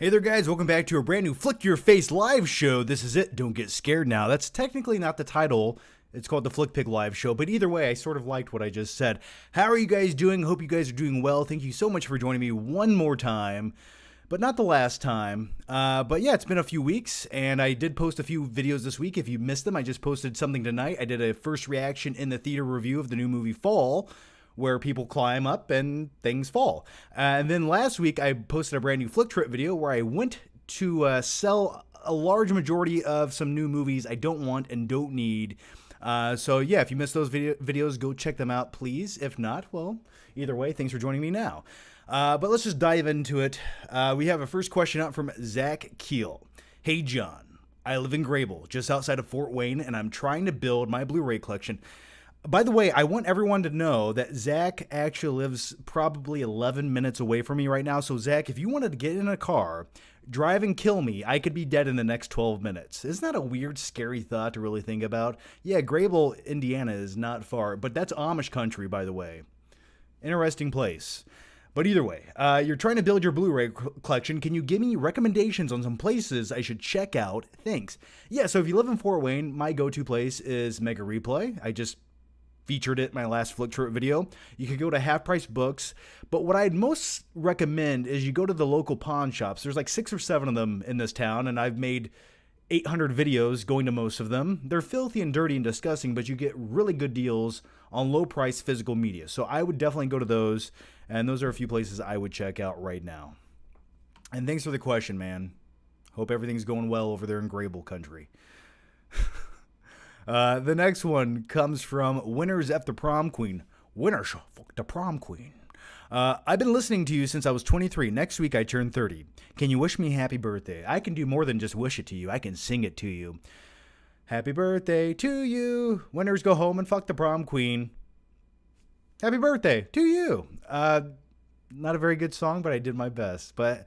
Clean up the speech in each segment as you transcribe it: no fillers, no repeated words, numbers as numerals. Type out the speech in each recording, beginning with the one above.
Hey there guys, welcome back to a brand new Flick Your Face live show. This is it, don't get scared now. That's technically not the title. It's called the Flick Pick live show, but either way, I sort of liked what I just said. How are you guys doing? Hope you guys are doing well. Thank you so much for joining me one more time, but not the last time. But yeah, it's been a few weeks, and I did post a few videos this week. If you missed them, I just posted something tonight. I did a first reaction in the theater review of the new movie Fall, where people climb up and things fall. And then last week, I posted a brand new Flick Trip video where I went to sell a large majority of some new movies I don't want and don't need. So yeah, if you missed those videos, go check them out, please. If not, well, either way, thanks for joining me now. But let's just dive into it. We have a first question out from Zach Keel. Hey, John, I live in Grable, just outside of Fort Wayne, and I'm trying to build my Blu-ray collection. By the way, I want everyone to know that Zach actually lives probably 11 minutes away from me right now. So, Zach, if you wanted to get in a car, drive and kill me, I could be dead in the next 12 minutes. Isn't that a weird, scary thought to really think about? Yeah, Grable, Indiana is not far, but that's Amish country, by the way. Interesting place. But either way, you're trying to build your Blu-ray collection. Can you give me recommendations on some places I should check out? Thanks. Yeah, so if you live in Fort Wayne, my go-to place is Mega Replay. I just featured it in my last Flick Trip video. You could go to Half Price Books, but what I'd most recommend is you go to the local pawn shops. There's like 6 or 7 of them in this town, and I've made 800 videos going to most of them. They're filthy and dirty and disgusting, but you get really good deals on low-price physical media. So I would definitely go to those, and those are a few places I would check out right now. And thanks for the question, man. Hope everything's going well over there in Grable country. The next one comes from Winners F the Prom Queen. Winners F the Prom Queen. I've been listening to you since I was 23. Next week I turn 30. Can you wish me happy birthday? I can do more than just wish it to you. I can sing it to you. Happy birthday to you. Winners go home and fuck the prom queen. Happy birthday to you. Not a very good song, but I did my best. But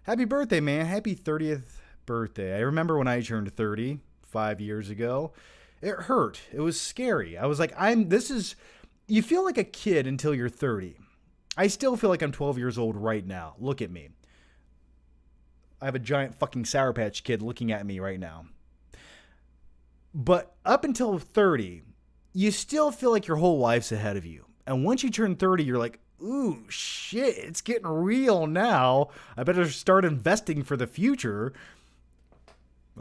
happy birthday, man. Happy 30th birthday. I remember when I turned 30 5 years ago. It hurt. It was scary. I was like, you feel like a kid until you're 30. I still feel like I'm 12 years old right now. Look at me. I have a giant fucking Sour Patch Kid looking at me right now. But up until 30, you still feel like your whole life's ahead of you. And once you turn 30, you're like, ooh, shit, it's getting real now. I better start investing for the future.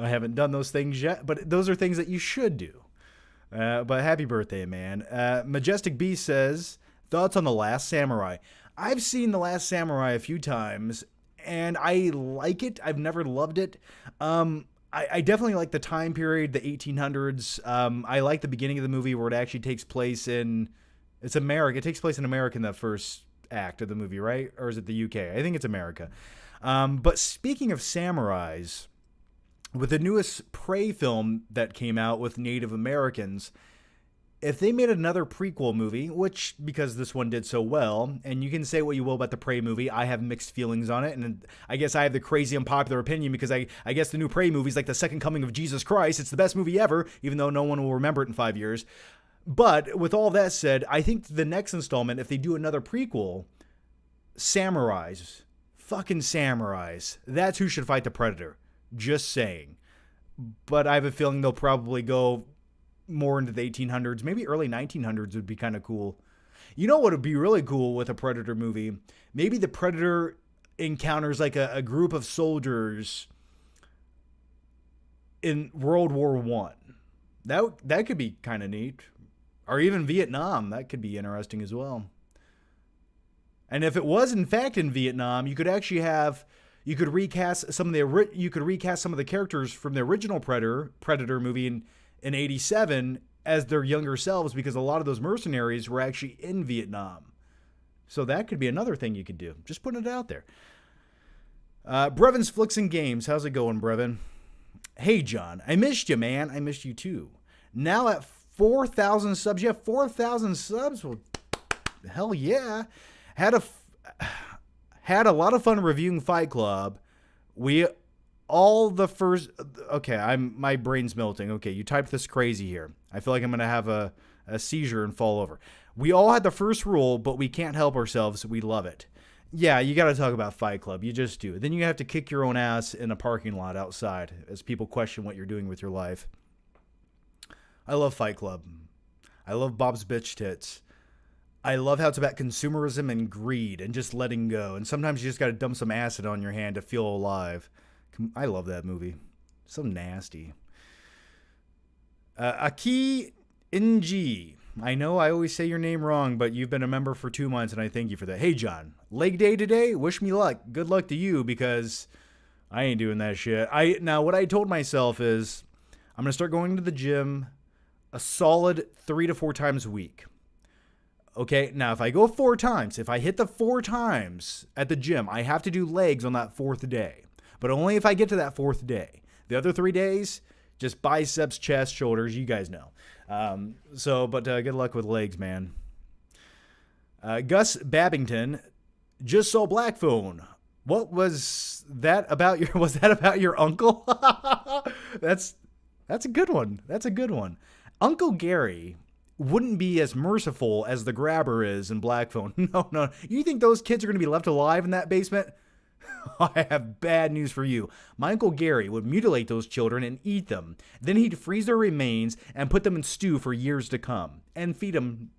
I haven't done those things yet, but those are things that you should do. But happy birthday, man. Majestic Beast says, thoughts on The Last Samurai. I've seen The Last Samurai a few times, and I like it. I've never loved it. I definitely like the time period, the 1800s. I like the beginning of the movie where it actually takes place in... It's America. It takes place in America in the first act of the movie, right? Or is it the UK? I think it's America. But speaking of samurais... With the newest Prey film that came out with Native Americans, if they made another prequel movie, which, because this one did so well, and you can say what you will about the Prey movie, I have mixed feelings on it, and I guess I have the crazy unpopular opinion because I guess the new Prey movie is like the second coming of Jesus Christ. It's the best movie ever, even though no one will remember it in 5 years. But with all that said, I think the next installment, if they do another prequel, samurais, fucking samurais, that's who should fight the Predator. Just saying. But I have a feeling they'll probably go more into the 1800s. Maybe early 1900s would be kind of cool. You know what would be really cool with a Predator movie? Maybe the Predator encounters like a group of soldiers in World War I. That could be kind of neat. Or even Vietnam. That could be interesting as well. And if it was in fact in Vietnam, you could actually have... You could recast some of the characters from the original Predator movie in 87 as their younger selves, because a lot of those mercenaries were actually in Vietnam. So that could be another thing you could do. Just putting it out there. Brevin's Flicks and Games. How's it going, Brevin? Hey, John. I missed you, man. I missed you too. Now at 4,000 subs. You have 4,000 subs? Well, hell yeah. Had a lot of fun reviewing Fight Club. My brain's melting. Okay, you typed this crazy here. I feel like I'm going to have a seizure and fall over. We all had the first rule, but we can't help ourselves. We love it. Yeah, you got to talk about Fight Club. You just do. Then you have to kick your own ass in a parking lot outside as people question what you're doing with your life. I love Fight Club. I love Bob's Bitch Tits. I love how it's about consumerism and greed and just letting go. And sometimes you just got to dump some acid on your hand to feel alive. I love that movie. So nasty. Aki Ng. I know I always say your name wrong, but you've been a member for 2 months, and I thank you for that. Hey, John. Leg day today? Wish me luck. Good luck to you, because I ain't doing that shit. Now, what I told myself is I'm going to start going to the gym a solid 3 to 4 times a week. Okay, now if I go 4 times, if I hit the 4 times at the gym, I have to do legs on that 4th day. But only if I get to that 4th day. The other 3 days, just biceps, chest, shoulders, you guys know. But good luck with legs, man. Gus Babington just saw Black Phone. What was that about was that about your uncle? That's a good one. That's a good one. Uncle Gary wouldn't be as merciful as the grabber is in Black Phone. No. You think those kids are going to be left alive in that basement? I have bad news for you. My Uncle Gary would mutilate those children and eat them. Then he'd freeze their remains and put them in stew for years to come. And feed them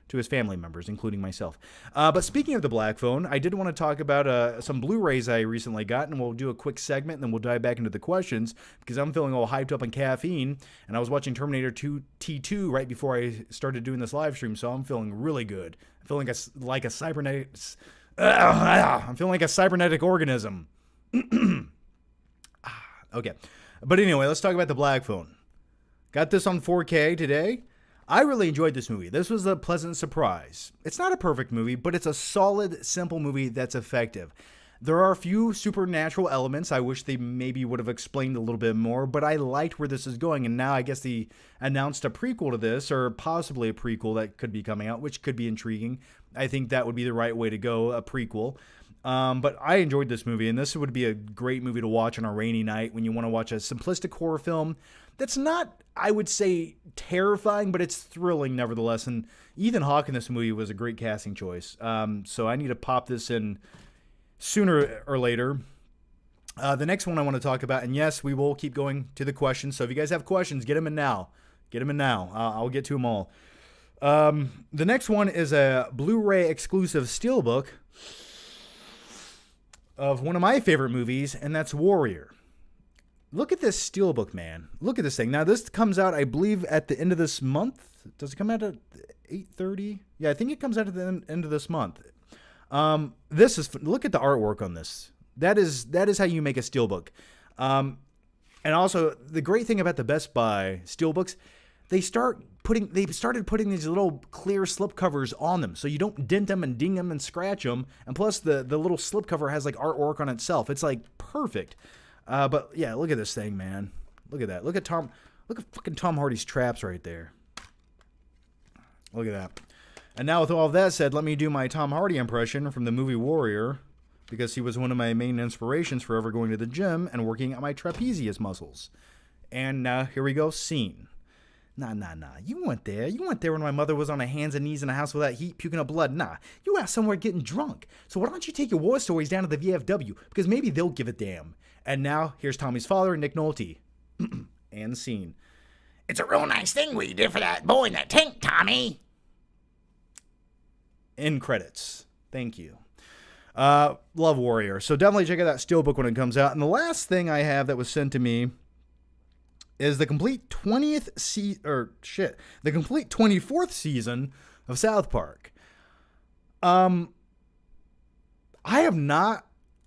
to his family members, including myself. But speaking of the Black Phone, I did want to talk about some Blu-rays I recently got, and we'll do a quick segment, and then we'll dive back into the questions, because I'm feeling all hyped up on caffeine, and I was watching Terminator 2 T2 right before I started doing this live stream, so I'm feeling really good. I'm feeling like a cybernetic... I'm feeling like a cybernetic organism. Okay. But anyway, let's talk about the Black Phone. Got this on 4K today. I really enjoyed this movie. This was a pleasant surprise. It's not a perfect movie, but it's a solid, simple movie that's effective. There are a few supernatural elements I wish they maybe would have explained a little bit more, but I liked where this is going, and now I guess they announced a prequel to this, or possibly a prequel that could be coming out, which could be intriguing. I think that would be the right way to go, a prequel. But I enjoyed this movie, and this would be a great movie to watch on a rainy night when you want to watch a simplistic horror film that's not, I would say, terrifying, but it's thrilling nevertheless. And Ethan Hawke in this movie was a great casting choice. So I need to pop this in sooner or later. The next one I want to talk about, and yes, we will keep going to the questions. So if you guys have questions, get them in now. Get them in now. I'll get to them all. The next one is a Blu-ray exclusive steelbook of one of my favorite movies, and that's Warrior. Look at this steelbook, man. Look at this thing. Now, this comes out, I believe, at the end of this month. Does it come out at 8:30? Yeah, I think it comes out at the end of this month. This is, look at the artwork on this. That is how you make a steelbook. And also, the great thing about the Best Buy steelbooks, they started putting these little clear slip covers on them, so you don't dent them and ding them and scratch them. And plus, the little slip cover has like artwork on itself. It's like perfect. But yeah, look at this thing, man. Look at that. Look at fucking Tom Hardy's traps right there. Look at that. And now with all of that said, let me do my Tom Hardy impression from the movie Warrior, because he was one of my main inspirations for ever going to the gym and working on my trapezius muscles. And now here we go, scene. Nah. You went there. You went there when my mother was on her hands and knees in the house without heat, puking up blood. Nah, you out somewhere getting drunk. So why don't you take your war stories down to the VFW? Because maybe they'll give a damn. And now, here's Tommy's father, Nick Nolte. And scene. It's a real nice thing what you did for that boy in that tank, Tommy. End credits. Thank you. Love Warrior. So definitely check out that steelbook when it comes out. And the last thing I have that was sent to me is the complete 24th season of South Park.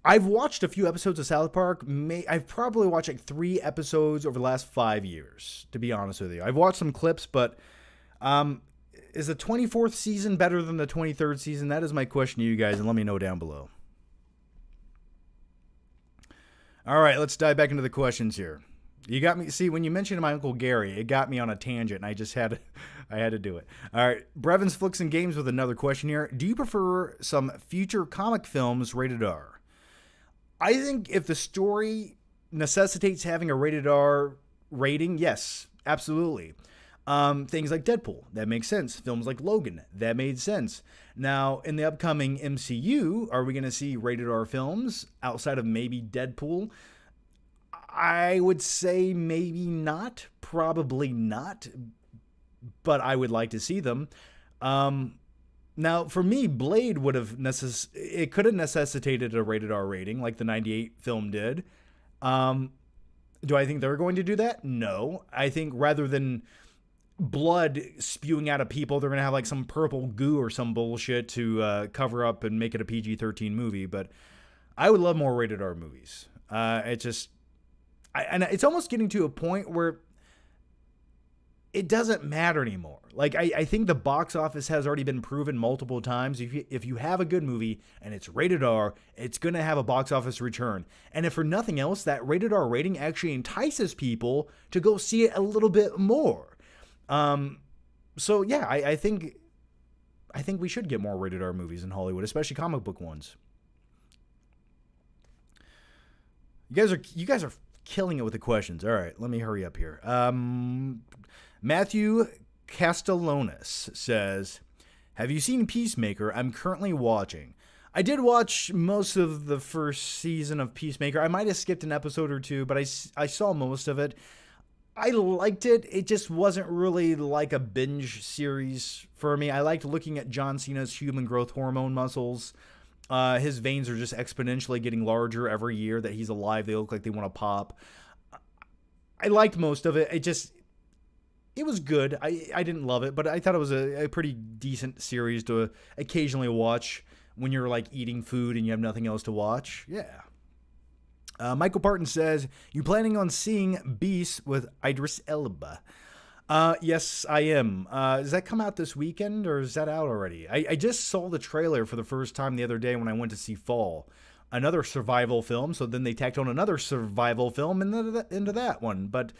I've watched a few episodes of South Park. I've probably watched like 3 episodes over the last 5 years, to be honest with you. I've watched some clips, but is the 24th season better than the 23rd season? That is my question to you guys, and let me know down below. All right, let's dive back into the questions here. You got me. See, when you mentioned my Uncle Gary, it got me on a tangent, and I had to do it. All right, Brevins Flicks and Games with another question here. Do you prefer some future comic films rated R? I think if the story necessitates having a rated R rating, yes, absolutely. Things like Deadpool, that makes sense. Films like Logan, that made sense. Now, in the upcoming MCU, are we going to see rated R films outside of maybe Deadpool? I would say maybe not, probably not, but I would like to see them. Now, for me, Blade would have it could have necessitated a rated R rating like the 98 film did. Do I think they're going to do that? No. I think rather than blood spewing out of people, they're going to have like some purple goo or some bullshit to cover up and make it a PG-13 movie. But I would love more rated R movies. And it's almost getting to a point where it doesn't matter anymore. Like, I think the box office has already been proven multiple times. If you have a good movie and it's rated R, it's going to have a box office return. And if for nothing else, that rated R rating actually entices people to go see it a little bit more. So yeah, I think we should get more rated R movies in Hollywood, especially comic book ones. You guys are killing it with the questions. All right, let me hurry up here. Matthew Castellanos says, have you seen Peacemaker? I'm currently watching. I did watch most of the first season of Peacemaker. I might have skipped an episode or two, but I saw most of it. I liked it. It just wasn't really like a binge series for me. I liked looking at John Cena's human growth hormone muscles. His veins are just exponentially getting larger every year that he's alive. They look like they want to pop. I liked most of it. It was good. I didn't love it, but I thought it was a pretty decent series to occasionally watch when you're like eating food and you have nothing else to watch. Yeah. Michael Parton says, you planning on seeing Beast with Idris Elba? Yes, I am. Does that come out this weekend or is that out already? I just saw the trailer for the first time the other day when I went to see Fall, another survival film. So then they tacked on another survival film into that one, but,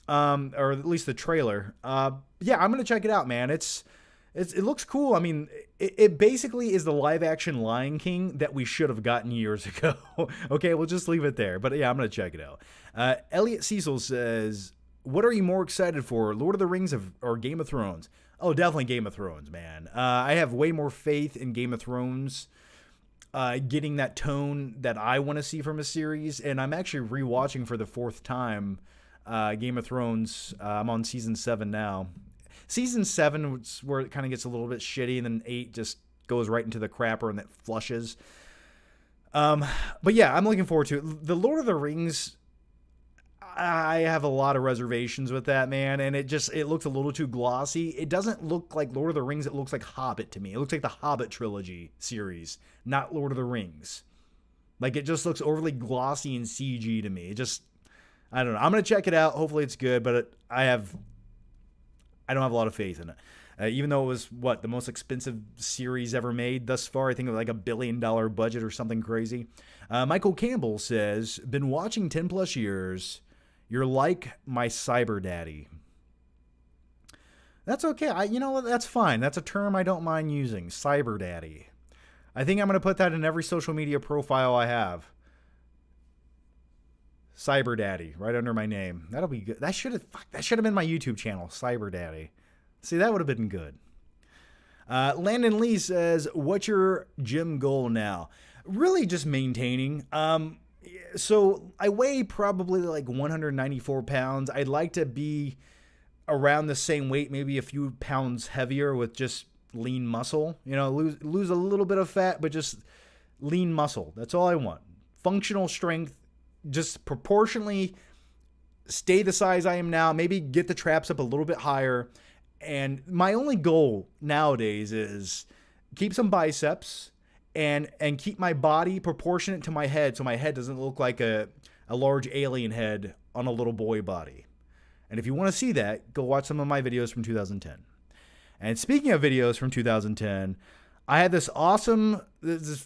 or at least the trailer. Yeah, I'm going to check it out, man. It looks cool. I mean, it basically is the live action Lion King that we should have gotten years ago. Okay, we'll just leave it there. But yeah, I'm going to check it out. Elliot Cecil says, what are you more excited for, Lord of the Rings or Game of Thrones? Oh, definitely Game of Thrones, man. I have way more faith in Game of Thrones getting that tone that I want to see from a series. And I'm actually rewatching for the fourth time Game of Thrones. I'm on season 7 now. Season 7 is where it kind of gets a little bit shitty, and then 8 just goes right into the crapper and it flushes. But yeah, I'm looking forward to it. The Lord of the Rings, I have a lot of reservations with that, man, and it looks a little too glossy. It doesn't look like Lord of the Rings. It looks like Hobbit to me. It looks like the Hobbit trilogy series, not Lord of the Rings. Like, it just looks overly glossy and CG to me. I don't know. I'm going to check it out. Hopefully it's good, but I don't have a lot of faith in it. Even though it was, the most expensive series ever made thus far. I think it was like $1 billion budget or something crazy. Michael Campbell says, been watching 10 plus years. You're like my cyber daddy. That's okay. You know what? That's fine. That's a term I don't mind using. Cyber daddy. I think I'm going to put that in every social media profile I have. Cyber Daddy, right under my name. That'll be good. That should have been my YouTube channel, Cyber Daddy. See, that would have been good. Landon Lee says, what's your gym goal now? Really just maintaining. So I weigh probably like 194 pounds. I'd like to be around the same weight, maybe a few pounds heavier with just lean muscle. You know, lose a little bit of fat, but just lean muscle. That's all I want. Functional strength. Just proportionally stay the size I am now, maybe get the traps up a little bit higher. And my only goal nowadays is keep some biceps and keep my body proportionate to my head so my head doesn't look like a large alien head on a little boy body. And if you want to see that, go watch some of my videos from 2010. And speaking of videos from 2010, I had this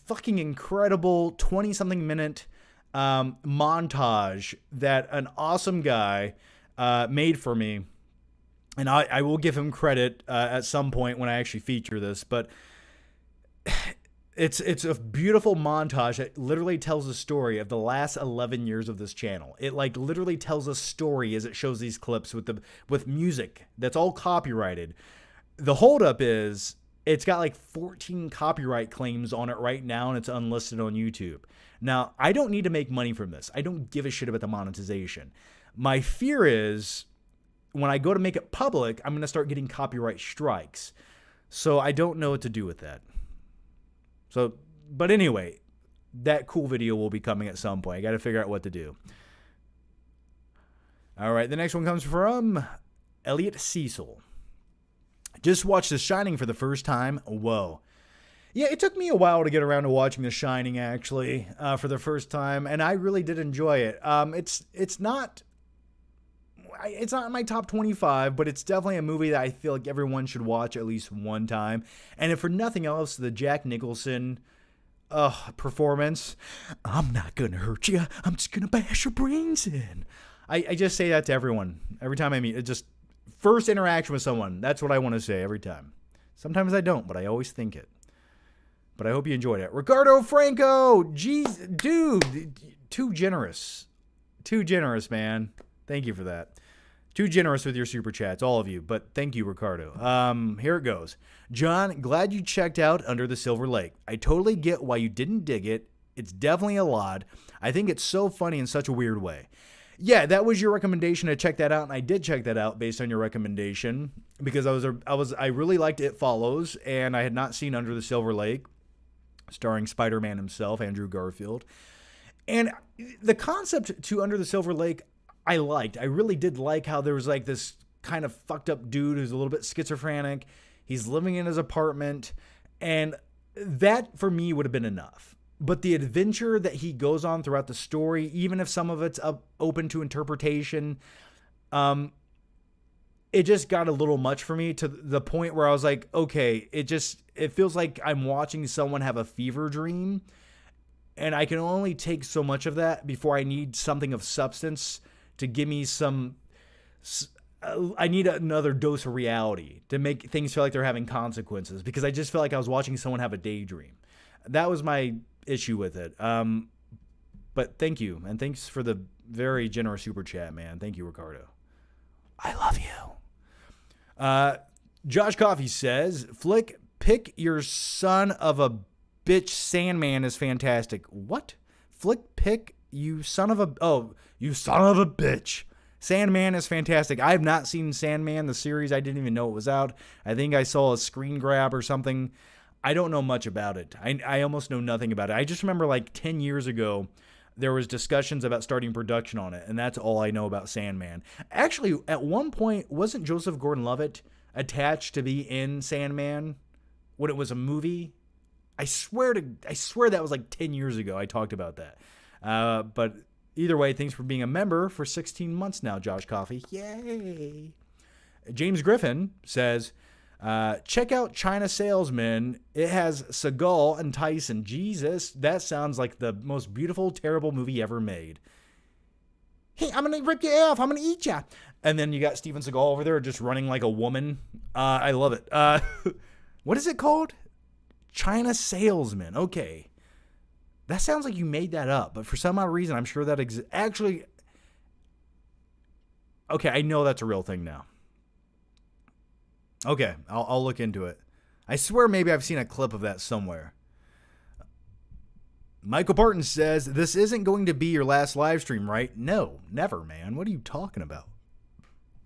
fucking incredible 20-something minute montage that an awesome guy made for me, and I will give him credit at some point when I actually feature this, but It's a beautiful montage that literally tells a story of the last 11 years of this channel. It like literally tells a story as it shows these clips with music that's all copyrighted. The holdup is it's got like 14 copyright claims on it right now, and it's unlisted on YouTube. Now, I don't need to make money from this. I don't give a shit about the monetization. My fear is when I go to make it public, I'm going to start getting copyright strikes. So I don't know what to do with that. So, but anyway, that cool video will be coming at some point. I got to figure out what to do. All right, the next one comes from Elliot Cecil. Just watched The Shining for the first time. Whoa. Yeah, it took me a while to get around to watching The Shining, actually, for the first time, and I really did enjoy it. It's not in my top 25, but it's definitely a movie that I feel like everyone should watch at least one time. And if for nothing else, the Jack Nicholson performance, I'm not going to hurt you. I'm just going to bash your brains in. I just say that to everyone. Every time I meet, it just first interaction with someone. That's what I want to say every time. Sometimes I don't, but I always think it. But I hope you enjoyed it. Ricardo Franco, jeez, dude, too generous. Too generous, man. Thank you for that. Too generous with your super chats, all of you, but thank you, Ricardo. Here it goes. John, glad you checked out Under the Silver Lake. I totally get why you didn't dig it. It's definitely a lot. I think it's so funny in such a weird way. Yeah, that was your recommendation to check that out, and I did check that out based on your recommendation because I really liked It Follows, and I had not seen Under the Silver Lake, starring Spider-Man himself, Andrew Garfield. And the concept to Under the Silver Lake, I liked. I really did like how there was like this kind of fucked up dude who's a little bit schizophrenic. He's living in his apartment, and that for me would have been enough. But the adventure that he goes on throughout the story, even if some of it's open to interpretation, it just got a little much for me to the point where I was like, okay, it feels like I'm watching someone have a fever dream, and I can only take so much of that before I need something of substance to give me I need another dose of reality to make things feel like they're having consequences, because I just felt like I was watching someone have a daydream. That was my issue with it. But thank you. And thanks for the very generous super chat, man. Thank you, Ricardo. I love you. Josh Coffey says, Flick, pick your son of a bitch. Sandman is fantastic. What? Flick, pick you son of a... Oh, you son of a bitch. Sandman is fantastic. I have not seen Sandman, the series. I didn't even know it was out. I think I saw a screen grab or something. I don't know much about it. I almost know nothing about it. I just remember like 10 years ago, there was discussions about starting production on it, and that's all I know about Sandman. Actually, at one point, wasn't Joseph Gordon-Levitt attached to be in Sandman when it was a movie? I swear that was like 10 years ago I talked about that. But either way, thanks for being a member for 16 months now, Josh Coffey. Yay! James Griffin says, check out China Salesman. It has Seagal and Tyson. Jesus, that sounds like the most beautiful, terrible movie ever made. Hey, I'm going to rip you off. I'm going to eat ya. And then you got Steven Seagal over there just running like a woman. I love it. What is it called? China Salesman. Okay. That sounds like you made that up, but for some odd reason, I'm sure that actually... Okay, I know that's a real thing now. Okay, I'll look into it. I swear maybe I've seen a clip of that somewhere. Michael Barton says, this isn't going to be your last live stream, right? No, never, man. What are you talking about?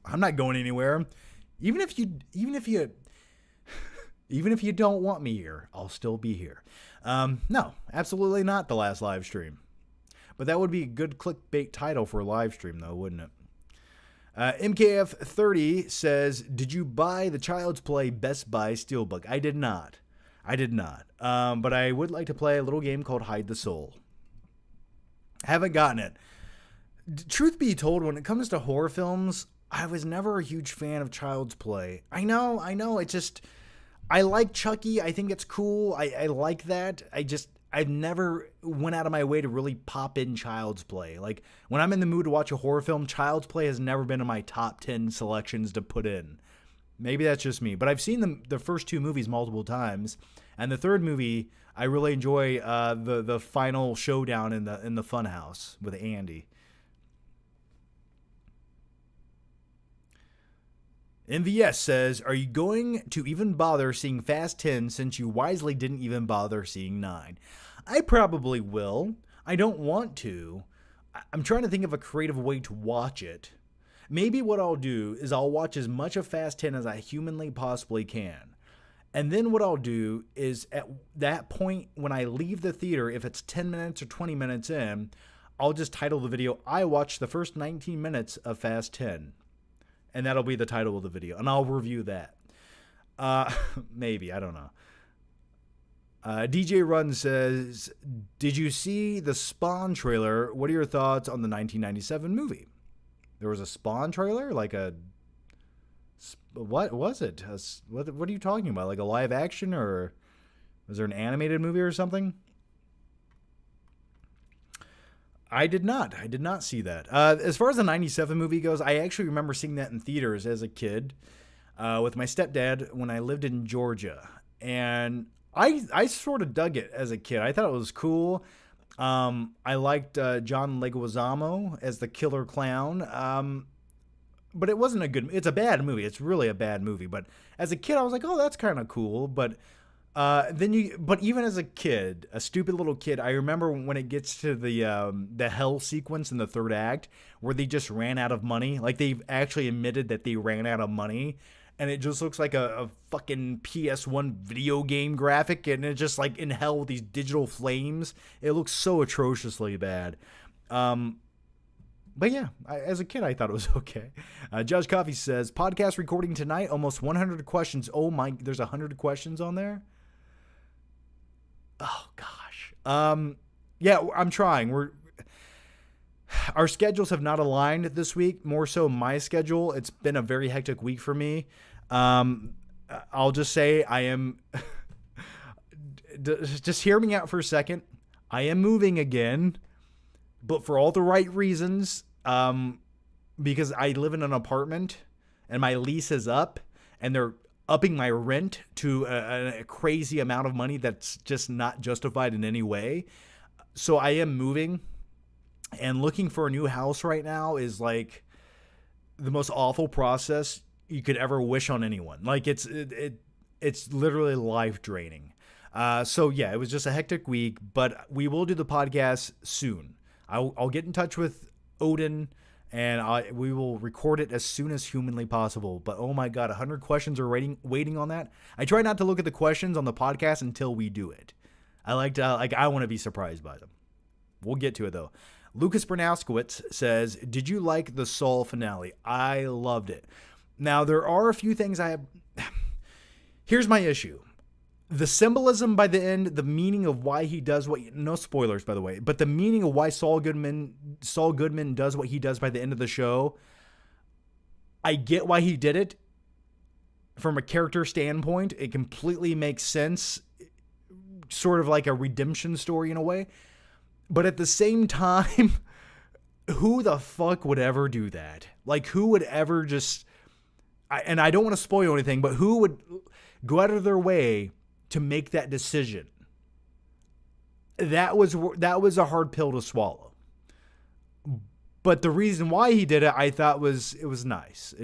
I'm not going anywhere. Even if you don't want me here, I'll still be here. No, absolutely not the last live stream. But that would be a good clickbait title for a live stream, though, wouldn't it? MKF30 says, did you buy the Child's Play Best Buy Steelbook? I did not. But I would like to play a little game called Hide the Soul. Haven't gotten it. Truth be told, when it comes to horror films, I was never a huge fan of Child's Play. I know. It's just, I like Chucky. I think it's cool. I like that. I've never went out of my way to really pop in Child's Play. Like, when I'm in the mood to watch a horror film, Child's Play has never been in my top 10 selections to put in. Maybe that's just me. But I've seen the first two movies multiple times. And the third movie, I really enjoy the final showdown in the funhouse with Andy. MVS says, are you going to even bother seeing Fast 10 since you wisely didn't even bother seeing 9? I probably will. I don't want to. I'm trying to think of a creative way to watch it. Maybe what I'll do is I'll watch as much of Fast 10 as I humanly possibly can. And then what I'll do is at that point when I leave the theater, if it's 10 minutes or 20 minutes in, I'll just title the video, I watched the first 19 minutes of Fast 10. And that'll be the title of the video. And I'll review that. Maybe. I don't know. DJ Run says, did you see the Spawn trailer? What are your thoughts on the 1997 movie? There was a Spawn trailer? Like a... What was it? What are you talking about? Like a live action? Or was there an animated movie or something? I did not see that. As far as the 97 movie goes, I actually remember seeing that in theaters as a kid with my stepdad when I lived in Georgia. And I sort of dug it as a kid. I thought it was cool. I liked John Leguizamo as the killer clown. But it wasn't a good... It's a bad movie. It's really a bad movie. But as a kid, I was like, oh, that's kind of cool. But... But even as a kid, a stupid little kid, I remember when it gets to the hell sequence in the third act where they just ran out of money. Like they've actually admitted that they ran out of money, and it just looks like a fucking PS1 video game graphic, and it's just like in hell with these digital flames. It looks so atrociously bad. But yeah, as a kid, I thought it was okay. Judge Coffee says, podcast recording tonight, almost 100 questions. Oh my, there's 100 questions on there? Oh gosh. Yeah, I'm trying. Our schedules have not aligned this week. More so my schedule. It's been a very hectic week for me. I'll just say I am. Just hear me out for a second. I am moving again, but for all the right reasons. Because I live in an apartment and my lease is up, and they're upping my rent to a crazy amount of money that's just not justified in any way. So I am moving, and looking for a new house right now is like the most awful process you could ever wish on anyone. Like it's literally life draining. So yeah, it was just a hectic week, but we will do the podcast soon. I'll get in touch with Odin, and we will record it as soon as humanly possible. But oh my God, 100 questions are waiting on that. I try not to look at the questions on the podcast until we do it. I want to be surprised by them. We'll get to it though. Lucas Bernowskowitz says, did you like the Saul finale? I loved it. Now there are a few things here's my issue. The symbolism by the end, the meaning of why he does no spoilers, by the way, but the meaning of why Saul Goodman does what he does by the end of the show, I get why he did it. From a character standpoint, it completely makes sense, sort of like a redemption story in a way. But at the same time, who the fuck would ever do that? Like, who would ever just... and I don't want to spoil anything, but who would go out of their way to make that decision? That was a hard pill to swallow. But the reason why he did it, I thought it was nice.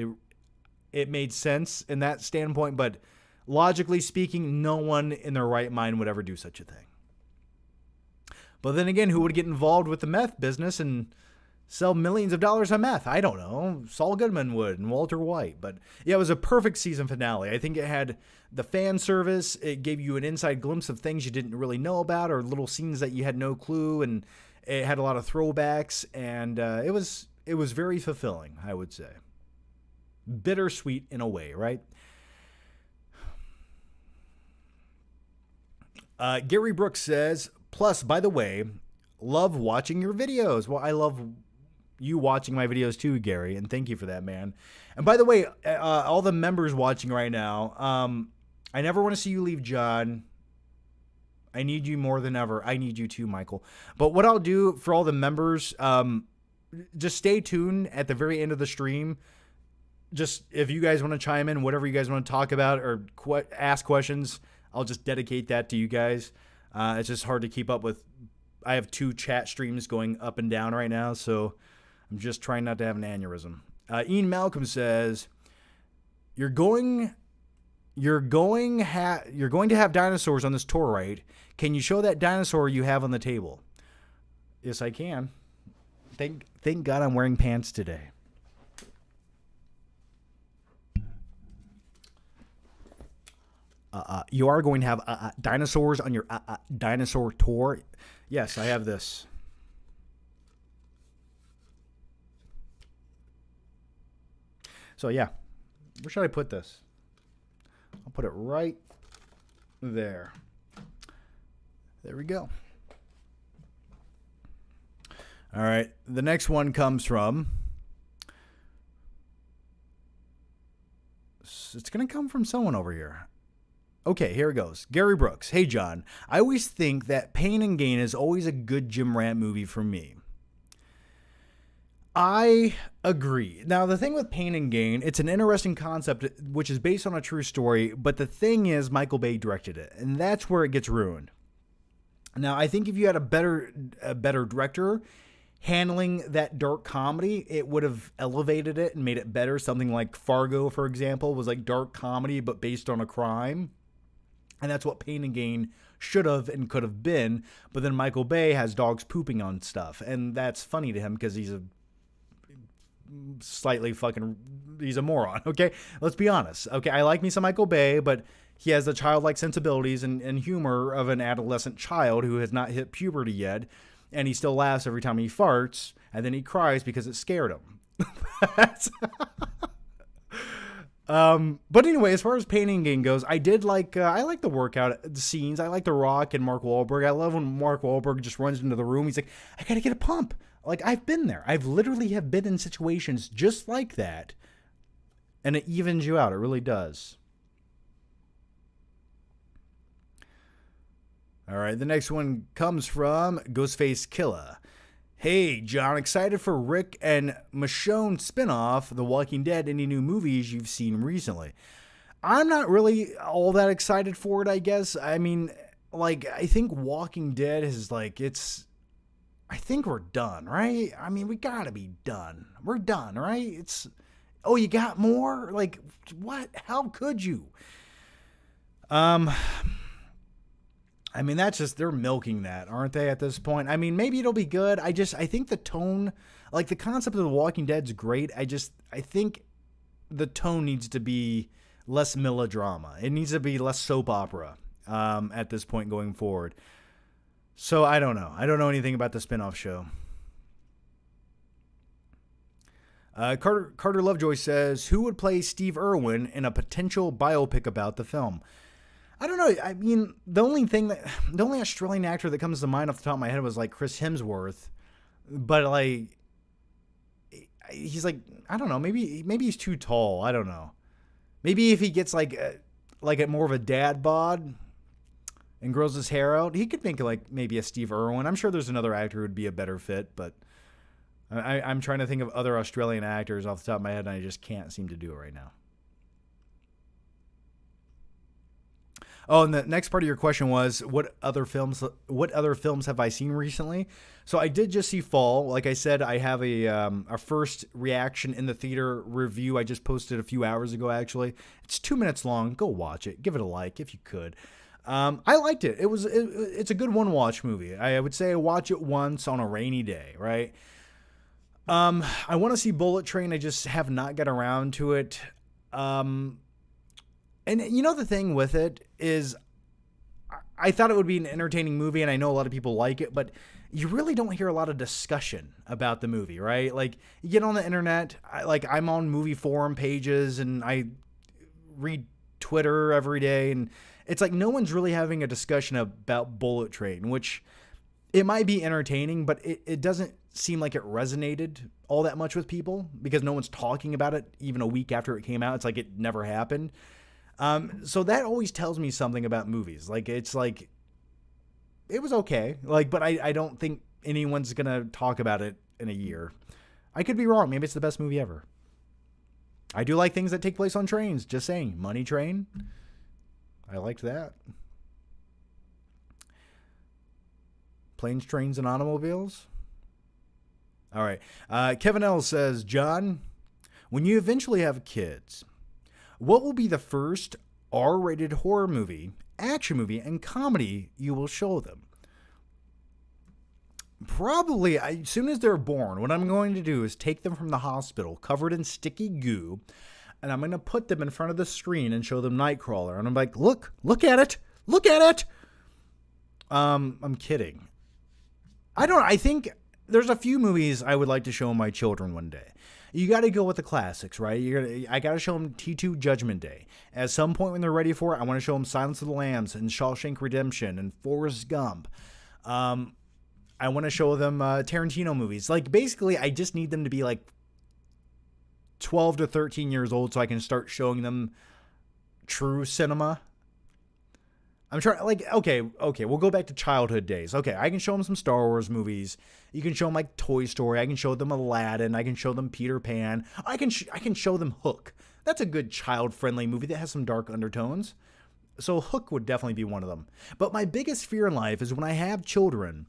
It made sense in that standpoint, but logically speaking, no one in their right mind would ever do such a thing. But then again, who would get involved with the meth business and sell millions of dollars of meth? I don't know. Saul Goodman would, and Walter White. But yeah, it was a perfect season finale. I think it had the fan service. It gave you an inside glimpse of things you didn't really know about, or little scenes that you had no clue. And it had a lot of throwbacks, and it was very fulfilling, I would say. Bittersweet in a way, right? Gary Brooks says, plus, by the way, love watching your videos. Well, I love you watching my videos too, Gary, and thank you for that, man. And by the way, all the members watching right now, I never want to see you leave, John. I need you more than ever. I need you too, Michael. But what I'll do for all the members, just stay tuned at the very end of the stream. Just if you guys want to chime in, whatever you guys want to talk about or ask questions, I'll just dedicate that to you guys. It's just hard to keep up with. I have 2 chat streams going up and down right now, so I'm just trying not to have an aneurysm. Ian Malcolm says, You're going to have dinosaurs on this tour, right? Can you show that dinosaur you have on the table? Yes, I can. Thank God I'm wearing pants today. You are going to have dinosaurs on your dinosaur tour. Yes, I have this. So yeah, where should I put this? I'll put it right there. There we go. All right, the next one comes from... It's going to come from someone over here. Okay, here it goes. Gary Brooks. Hey, John. I always think that Pain and Gain is always a good Jim Rant movie for me. I agree. Now, the thing with Pain and Gain, it's an interesting concept, which is based on a true story, but the thing is Michael Bay directed it, and that's where it gets ruined. Now, I think if you had a better director handling that dark comedy, it would have elevated it and made it better. Something like Fargo, for example, was like dark comedy, but based on a crime. And that's what Pain and Gain should have and could have been. But then Michael Bay has dogs pooping on stuff. And that's funny to him because he's a he's a moron. Okay, let's be honest. Okay, I like me some Michael Bay, but he has the childlike sensibilities and humor of an adolescent child who has not hit puberty yet. And he still laughs every time he farts. And then he cries because it scared him. But anyway, as far as Pain and Gain goes, I like the workout scenes. I like The Rock and Mark Wahlberg. I love when Mark Wahlberg just runs into the room. He's like, I gotta get a pump. Like, I've been there. I've literally have been in situations just like that. And it evens you out. It really does. All right, the next one comes from Ghostface Killer. Hey, John, excited for Rick and Michonne spinoff, The Walking Dead. Any new movies you've seen recently? I'm not really all that excited for it, I guess. I mean, like, I think Walking Dead is like, I think we're done, right? I mean, we gotta be done. We're done, right? Oh, you got more? Like, what? How could you? I mean, that's just, they're milking that, aren't they, at this point? I mean, maybe it'll be good. I think the tone, like the concept of The Walking Dead's great. I think the tone needs to be less melodrama. It needs to be less soap opera at this point going forward. So I don't know. I don't know anything about the spinoff show. Carter Lovejoy says, who would play Steve Irwin in a potential biopic about the film? I don't know. I mean, the only Australian actor that comes to mind off the top of my head was like Chris Hemsworth, but like, he's like, I don't know. Maybe he's too tall. I don't know. Maybe if he gets like a more of a dad bod and grows his hair out, he could make like maybe a Steve Irwin. I'm sure there's another actor who would be a better fit, but I'm trying to think of other Australian actors off the top of my head, and I just can't seem to do it right now. Oh, and the next part of your question was, what other films have I seen recently? So I did just see Fall. Like I said, I have a first reaction in the theater review I just posted a few hours ago, actually. It's 2 minutes long. Go watch it. Give it a like if you could. I liked it. It's a good one-watch movie. I would say watch it once on a rainy day, right? I want to see Bullet Train. I just have not got around to it. And you know, the thing with it is, I thought it would be an entertaining movie, and I know a lot of people like it, but you really don't hear a lot of discussion about the movie, right? Like, you get on the internet, I'm on movie forum pages, and I read Twitter every day, and it's like no one's really having a discussion about Bullet Train, which it might be entertaining, but it doesn't seem like it resonated all that much with people because no one's talking about it even a week after it came out. It's like it never happened. So that always tells me something about movies. Like, it's like, it was okay. Like, but I don't think anyone's going to talk about it in a year. I could be wrong. Maybe it's the best movie ever. I do like things that take place on trains. Just saying. Money Train. I liked that. Planes, Trains, and Automobiles? All right. Kevin L. says, John, when you eventually have kids, what will be the first R-rated horror movie, action movie, and comedy you will show them? Probably, as soon as they're born, what I'm going to do is take them from the hospital covered in sticky goo, and I'm going to put them in front of the screen and show them Nightcrawler. And I'm like, look at it. Look at it. I'm kidding. I think there's a few movies I would like to show my children one day. You got to go with the classics, right? I got to show them T2 Judgment Day. At some point when they're ready for it, I want to show them Silence of the Lambs and Shawshank Redemption and Forrest Gump. I want to show them Tarantino movies. Like, basically, I just need them to be like 12 to 13 years old so I can start showing them true cinema. I'm trying, like, okay, we'll go back to childhood days. Okay, I can show them some Star Wars movies. You can show them, like, Toy Story. I can show them Aladdin. I can show them Peter Pan. I can show them Hook. That's a good child-friendly movie that has some dark undertones. So Hook would definitely be one of them. But my biggest fear in life is when I have children,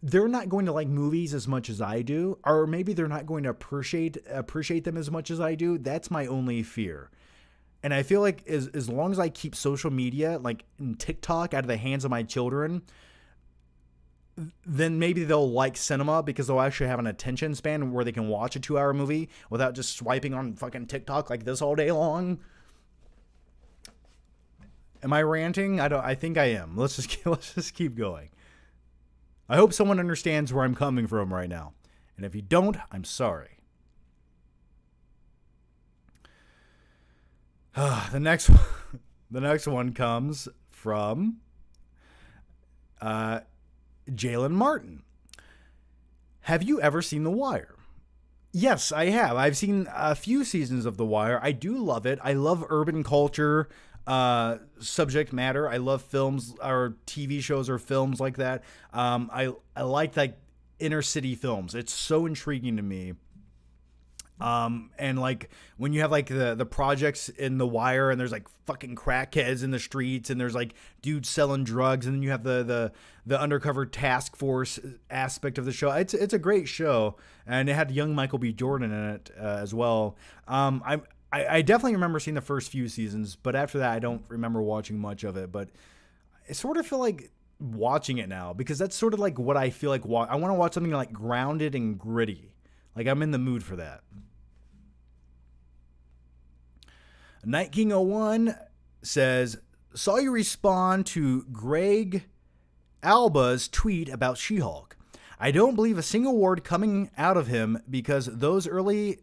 they're not going to like movies as much as I do, or maybe they're not going to appreciate them as much as I do. That's my only fear. And I feel like as long as I keep social media, like in TikTok, out of the hands of my children, then maybe they'll like cinema because they'll actually have an attention span where they can watch a 2-hour movie without just swiping on fucking TikTok like this all day long. Am I ranting? I think I am. Let's just keep going. I hope someone understands where I'm coming from right now. And if you don't, I'm sorry. The next one comes from Jalen Martin. Have you ever seen The Wire? Yes, I have. I've seen a few seasons of The Wire. I do love it. I love urban culture subject matter. I love films or TV shows or films like that. I like inner city films. It's so intriguing to me. And like when you have like the projects in The Wire and there's like fucking crackheads in the streets and there's like dudes selling drugs and then you have the undercover task force aspect of the show. It's a great show and it had young Michael B. Jordan in it as well. I definitely remember seeing the first few seasons, but after that I don't remember watching much of it, but I sort of feel like watching it now because that's sort of like what I feel like. I want to watch something like grounded and gritty. Like I'm in the mood for that. Night King 01 says, saw you respond to Greg Alba's tweet about She-Hulk. I don't believe a single word coming out of him because those early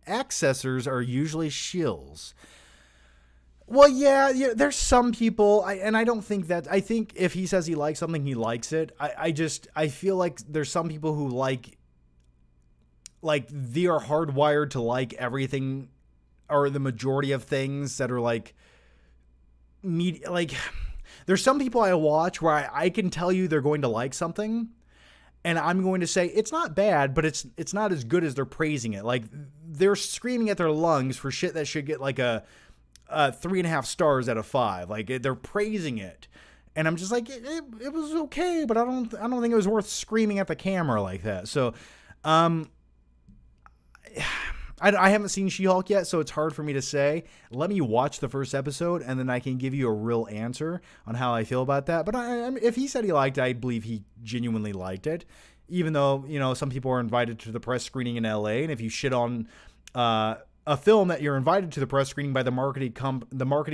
accessors are usually shills. Well, yeah, there's some people, and I don't think that, I think if he says he likes something, he likes it. I feel like there's some people who like they are hardwired to like everything or the majority of things that are like media. Like there's some people I watch where I can tell you they're going to like something and I'm going to say it's not bad, but it's not as good as they're praising it. Like they're screaming at their lungs for shit that should get like a 3.5 stars out of 5. Like they're praising it. And I'm just like, it was okay, but I don't think it was worth screaming at the camera like that. So, I haven't seen She-Hulk yet, so it's hard for me to say. Let me watch the first episode, and then I can give you a real answer on how I feel about that. But if he said he liked it, I believe he genuinely liked it. Even though, some people are invited to the press screening in L.A., and if you shit on a film that you're invited to the press screening by the marketing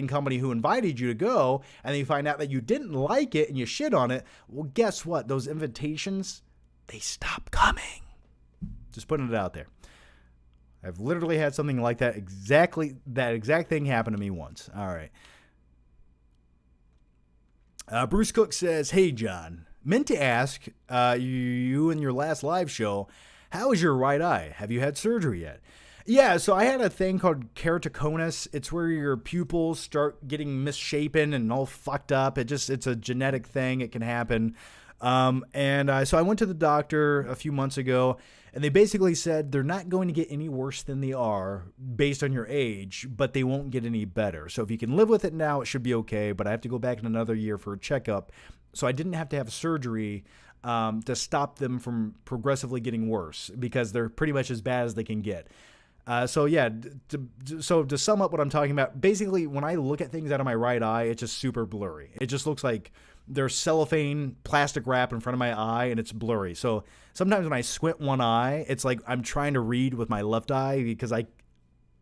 company who invited you to go, and then you find out that you didn't like it and you shit on it, well, guess what? Those invitations, they stop coming. Just putting it out there. I've literally had something like that exact thing happen to me once. All right. Bruce Cook says, hey, John, meant to ask you in your last live show, how is your right eye? Have you had surgery yet? Yeah, so I had a thing called keratoconus. It's where your pupils start getting misshapen and all fucked up. It's a genetic thing. It can happen. So I went to the doctor a few months ago, and they basically said they're not going to get any worse than they are based on your age, but they won't get any better. So if you can live with it now, it should be okay, but I have to go back in another year for a checkup. So I didn't have to have surgery to stop them from progressively getting worse, because they're pretty much as bad as they can get. So to sum up what I'm talking about, basically when I look at things out of my right eye, it's just super blurry. It just looks like there's cellophane plastic wrap in front of my eye and it's blurry. So sometimes when I squint one eye, it's like I'm trying to read with my left eye, because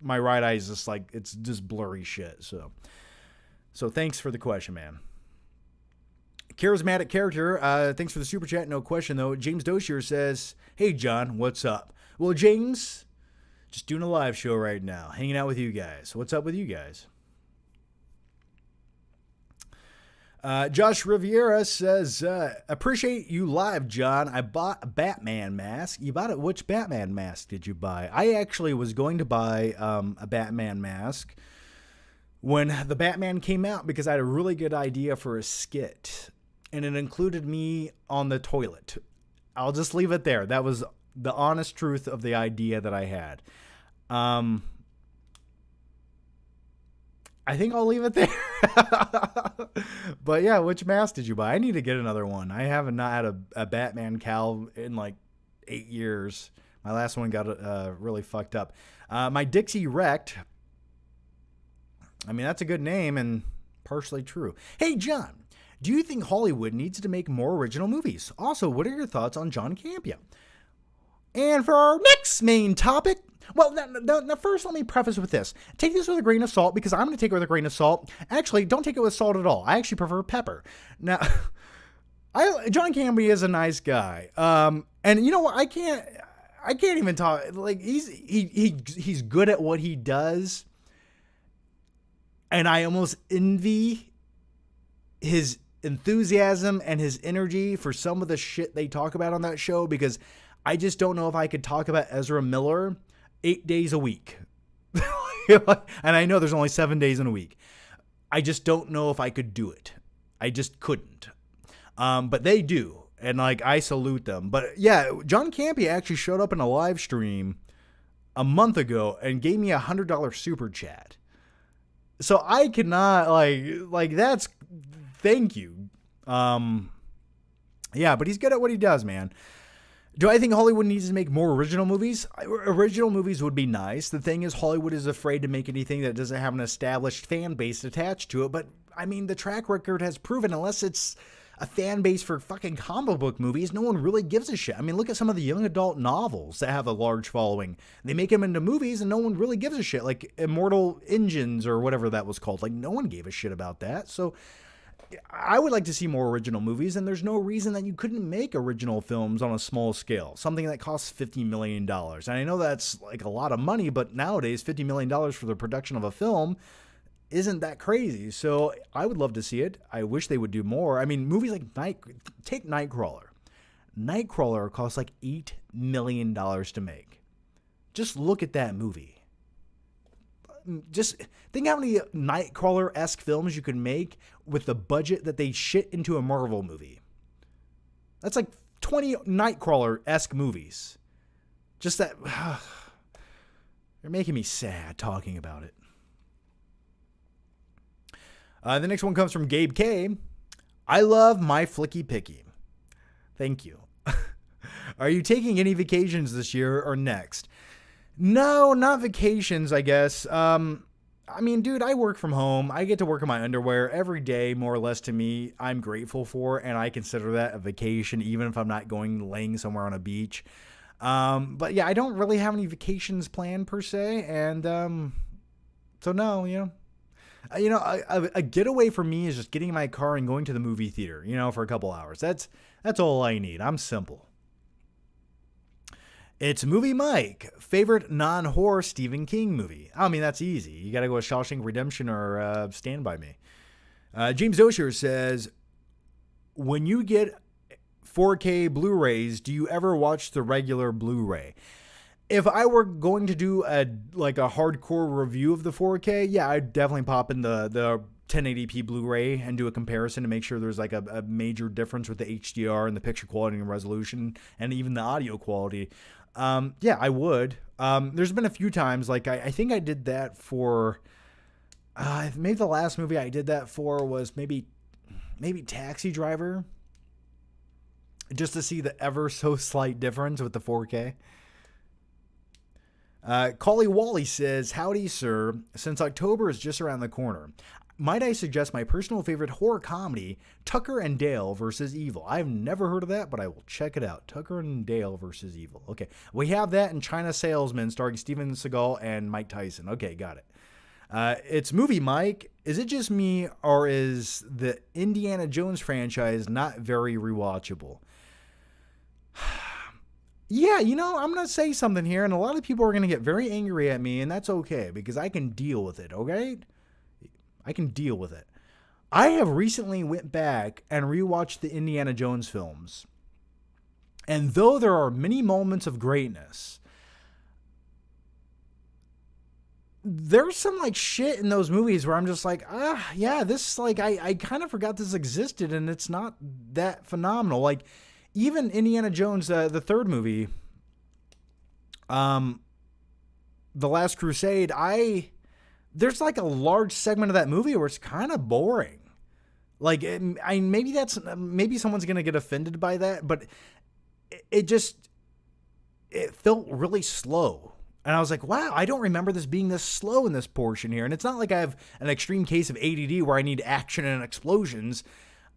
my right eye is just like, it's just blurry shit. So thanks for the question, man. Charismatic character, thanks for the super chat. No question though. James Doshier says, "Hey John, what's up?" Well, James, just doing a live show right now, hanging out with you guys. What's up with you guys? Josh Riviera says, "Appreciate you live, John. I bought a Batman mask." You bought it? Which Batman mask did you buy? I actually was going to buy a Batman mask when the Batman came out, because I had a really good idea for a skit, and it included me on the toilet. I'll just leave it there. That was the honest truth of the idea that I had. I think I'll leave it there. But yeah, which mask did you buy? I need to get another one. I haven't not had a Batman cowl in like 8 years. My last one got really fucked up. My Dixie wrecked. I mean, that's a good name and partially true. Hey, John, do you think Hollywood needs to make more original movies? Also, what are your thoughts on John Campea? And for our next main topic, well, now first let me preface with this. Take this with a grain of salt, because I'm going to take it with a grain of salt. Actually, don't take it with salt at all. I actually prefer pepper. Now, John Campea is a nice guy. And you know what? I can't even talk. Like, he's good at what he does. And I almost envy his enthusiasm and his energy for some of the shit they talk about on that show, because I just don't know if I could talk about Ezra Miller 8 days a week. And I know there's only 7 days in a week. I just don't know if I could do it. I just couldn't. But they do. And like, I salute them. But yeah, John Campea actually showed up in a live stream a month ago and gave me $100 super chat. So I cannot like that's, thank you. Yeah, but he's good at what he does, man. Do I think Hollywood needs to make more original movies? Original movies would be nice. The thing is, Hollywood is afraid to make anything that doesn't have an established fan base attached to it. But I mean, the track record has proven, unless it's a fan base for fucking comic book movies, no one really gives a shit. I mean, look at some of the young adult novels that have a large following. They make them into movies and no one really gives a shit. Like Immortal Engines or whatever that was called. Like, no one gave a shit about that. So I would like to see more original movies, and there's no reason that you couldn't make original films on a small scale. Something that costs $50 million. And I know that's like a lot of money, but nowadays $50 million for the production of a film isn't that crazy. So I would love to see it. I wish they would do more. I mean, movies like take Nightcrawler. Nightcrawler costs like $8 million to make. Just look at that movie. Just think how many Nightcrawler-esque films you could make with the budget that they shit into a Marvel movie. That's like 20 Nightcrawler-esque movies. Just that. You're making me sad talking about it. The next one comes from Gabe K. I love my flicky picky. Thank you. Are you taking any vacations this year or next? No, not vacations, I guess. I mean, dude, I work from home. I get to work in my underwear every day, more or less. To me, I'm grateful for, and I consider that a vacation, even if I'm not laying somewhere on a beach. But yeah, I don't really have any vacations planned per se, and so no, a getaway for me is just getting in my car and going to the movie theater, for a couple hours. That's all I need. I'm simple. It's Movie Mike. Favorite non-horror Stephen King movie? I mean, that's easy. You got to go with Shawshank Redemption or Stand By Me. James Doshier says, when you get 4K Blu-rays, do you ever watch the regular Blu-ray? If I were going to do a hardcore review of the 4K, yeah, I'd definitely pop in the 1080p Blu-ray and do a comparison to make sure there's like a major difference with the HDR and the picture quality and resolution and even the audio quality. Yeah, I would. There's been a few times, like I think I did that for, maybe the last movie I did that for was maybe Taxi Driver. just to see the ever so slight difference with the 4K. Collie Wally says, howdy, sir. Since October is just around the corner, might I suggest my personal favorite horror comedy, Tucker and Dale versus Evil? I've never heard of that, but I will check it out. Tucker and Dale versus Evil. Okay. We have that in China Salesman starring Steven Seagal and Mike Tyson. Okay, got it. It's movie Mike. Is it just me, or is the Indiana Jones franchise not very rewatchable? Yeah, I'm going to say something here, and a lot of people are going to get very angry at me, and that's okay, because I can deal with it, okay? I can deal with it. I have recently went back and rewatched the Indiana Jones films, and though there are many moments of greatness, there's some shit in those movies where I'm just yeah, this I kind of forgot this existed, and it's not that phenomenal. Even Indiana Jones, the third movie, The Last Crusade, there's a large segment of that movie where it's kind of boring. Maybe someone's going to get offended by that, but it felt really slow. And I was like, wow, I don't remember this being this slow in this portion here. And it's not like I have an extreme case of ADD where I need action and explosions.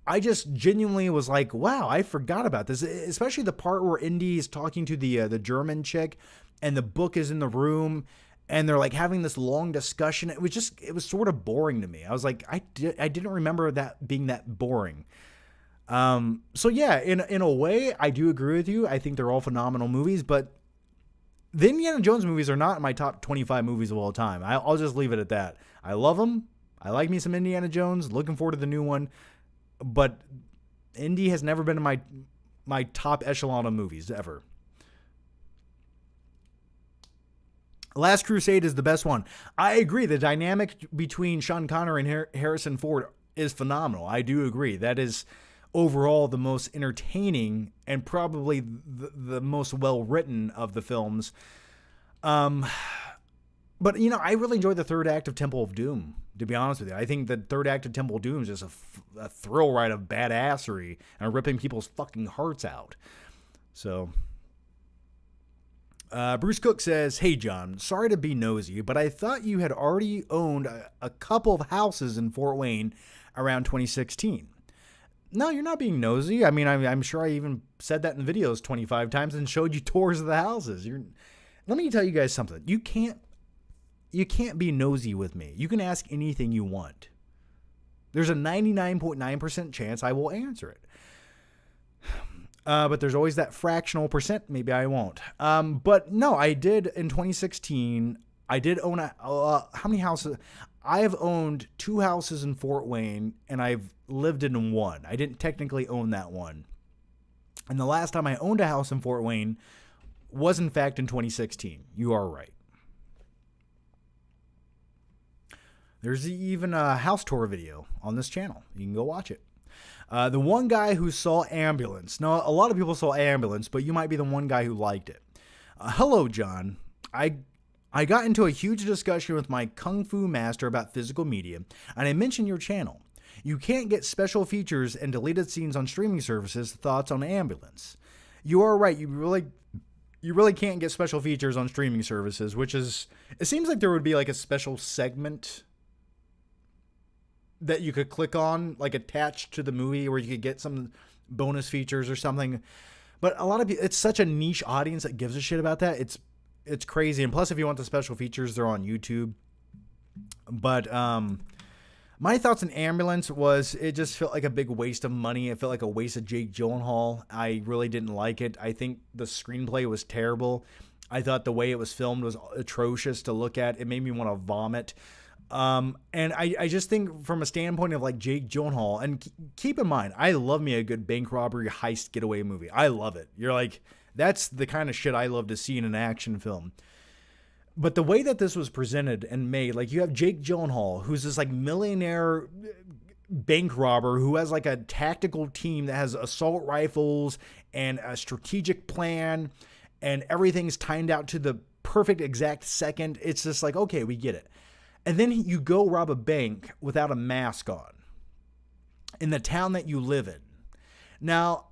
I just genuinely was like, wow, I forgot about this. Especially the part where Indy is talking to the German chick and the book is in the room and they're having this long discussion. It was sort of boring to me. I was like, I didn't remember that being that boring. So yeah, in a way, I do agree with you. I think they're all phenomenal movies, but the Indiana Jones movies are not in my top 25 movies of all time. I'll just leave it at that. I love them. I like me some Indiana Jones. Looking forward to the new one. But Indy has never been in my top echelon of movies ever. Last Crusade is the best one. I agree. The dynamic between Sean Connery and Harrison Ford is phenomenal. I do agree. That is overall the most entertaining and probably the most well-written of the films. But, I really enjoyed the third act of Temple of Doom, to be honest with you. I think the third act of Temple of Doom is just a thrill ride of badassery and ripping people's fucking hearts out. So, Bruce Cook says, hey, John, sorry to be nosy, but I thought you had already owned a couple of houses in Fort Wayne around 2016. No, you're not being nosy. I mean, I'm sure I even said that in videos 25 times and showed you tours of the houses. Let me tell you guys something. You can't be nosy with me. You can ask anything you want. There's a 99.9% chance I will answer it. But there's always that fractional percent. Maybe I won't. But no, I did in 2016. I did own how many houses? I have owned 2 houses in Fort Wayne, and I've lived in one. I didn't technically own that one. And the last time I owned a house in Fort Wayne was, in fact, in 2016. You are right. There's even a house tour video on this channel. You can go watch it. The one guy who saw Ambulance. Now, a lot of people saw Ambulance, but you might be the one guy who liked it. Hello, John. I got into a huge discussion with my Kung Fu master about physical media, and I mentioned your channel. You can't get special features and deleted scenes on streaming services. Thoughts on Ambulance? You are right. You really can't get special features on streaming services, which is, it seems like there would be a special segment that you could click on, attached to the movie, where you could get some bonus features or something. But a lot of people, it's such a niche audience that gives a shit about that. It's crazy. And plus, if you want the special features, they're on YouTube. But my thoughts on Ambulance was it just felt like a big waste of money. It felt like a waste of Jake Gyllenhaal. I really didn't like it. I think the screenplay was terrible. I thought the way it was filmed was atrocious to look at. It made me want to vomit. And I just think from a standpoint of Jake Gyllenhaal, and keep in mind, I love me a good bank robbery heist getaway movie. I love it. You're that's the kind of shit I love to see in an action film. But the way that this was presented and made, you have Jake Gyllenhaal, who's this millionaire bank robber who has a tactical team that has assault rifles and a strategic plan, and everything's timed out to the perfect exact second. It's just okay, we get it. And then you go rob a bank without a mask on in the town that you live in. Now,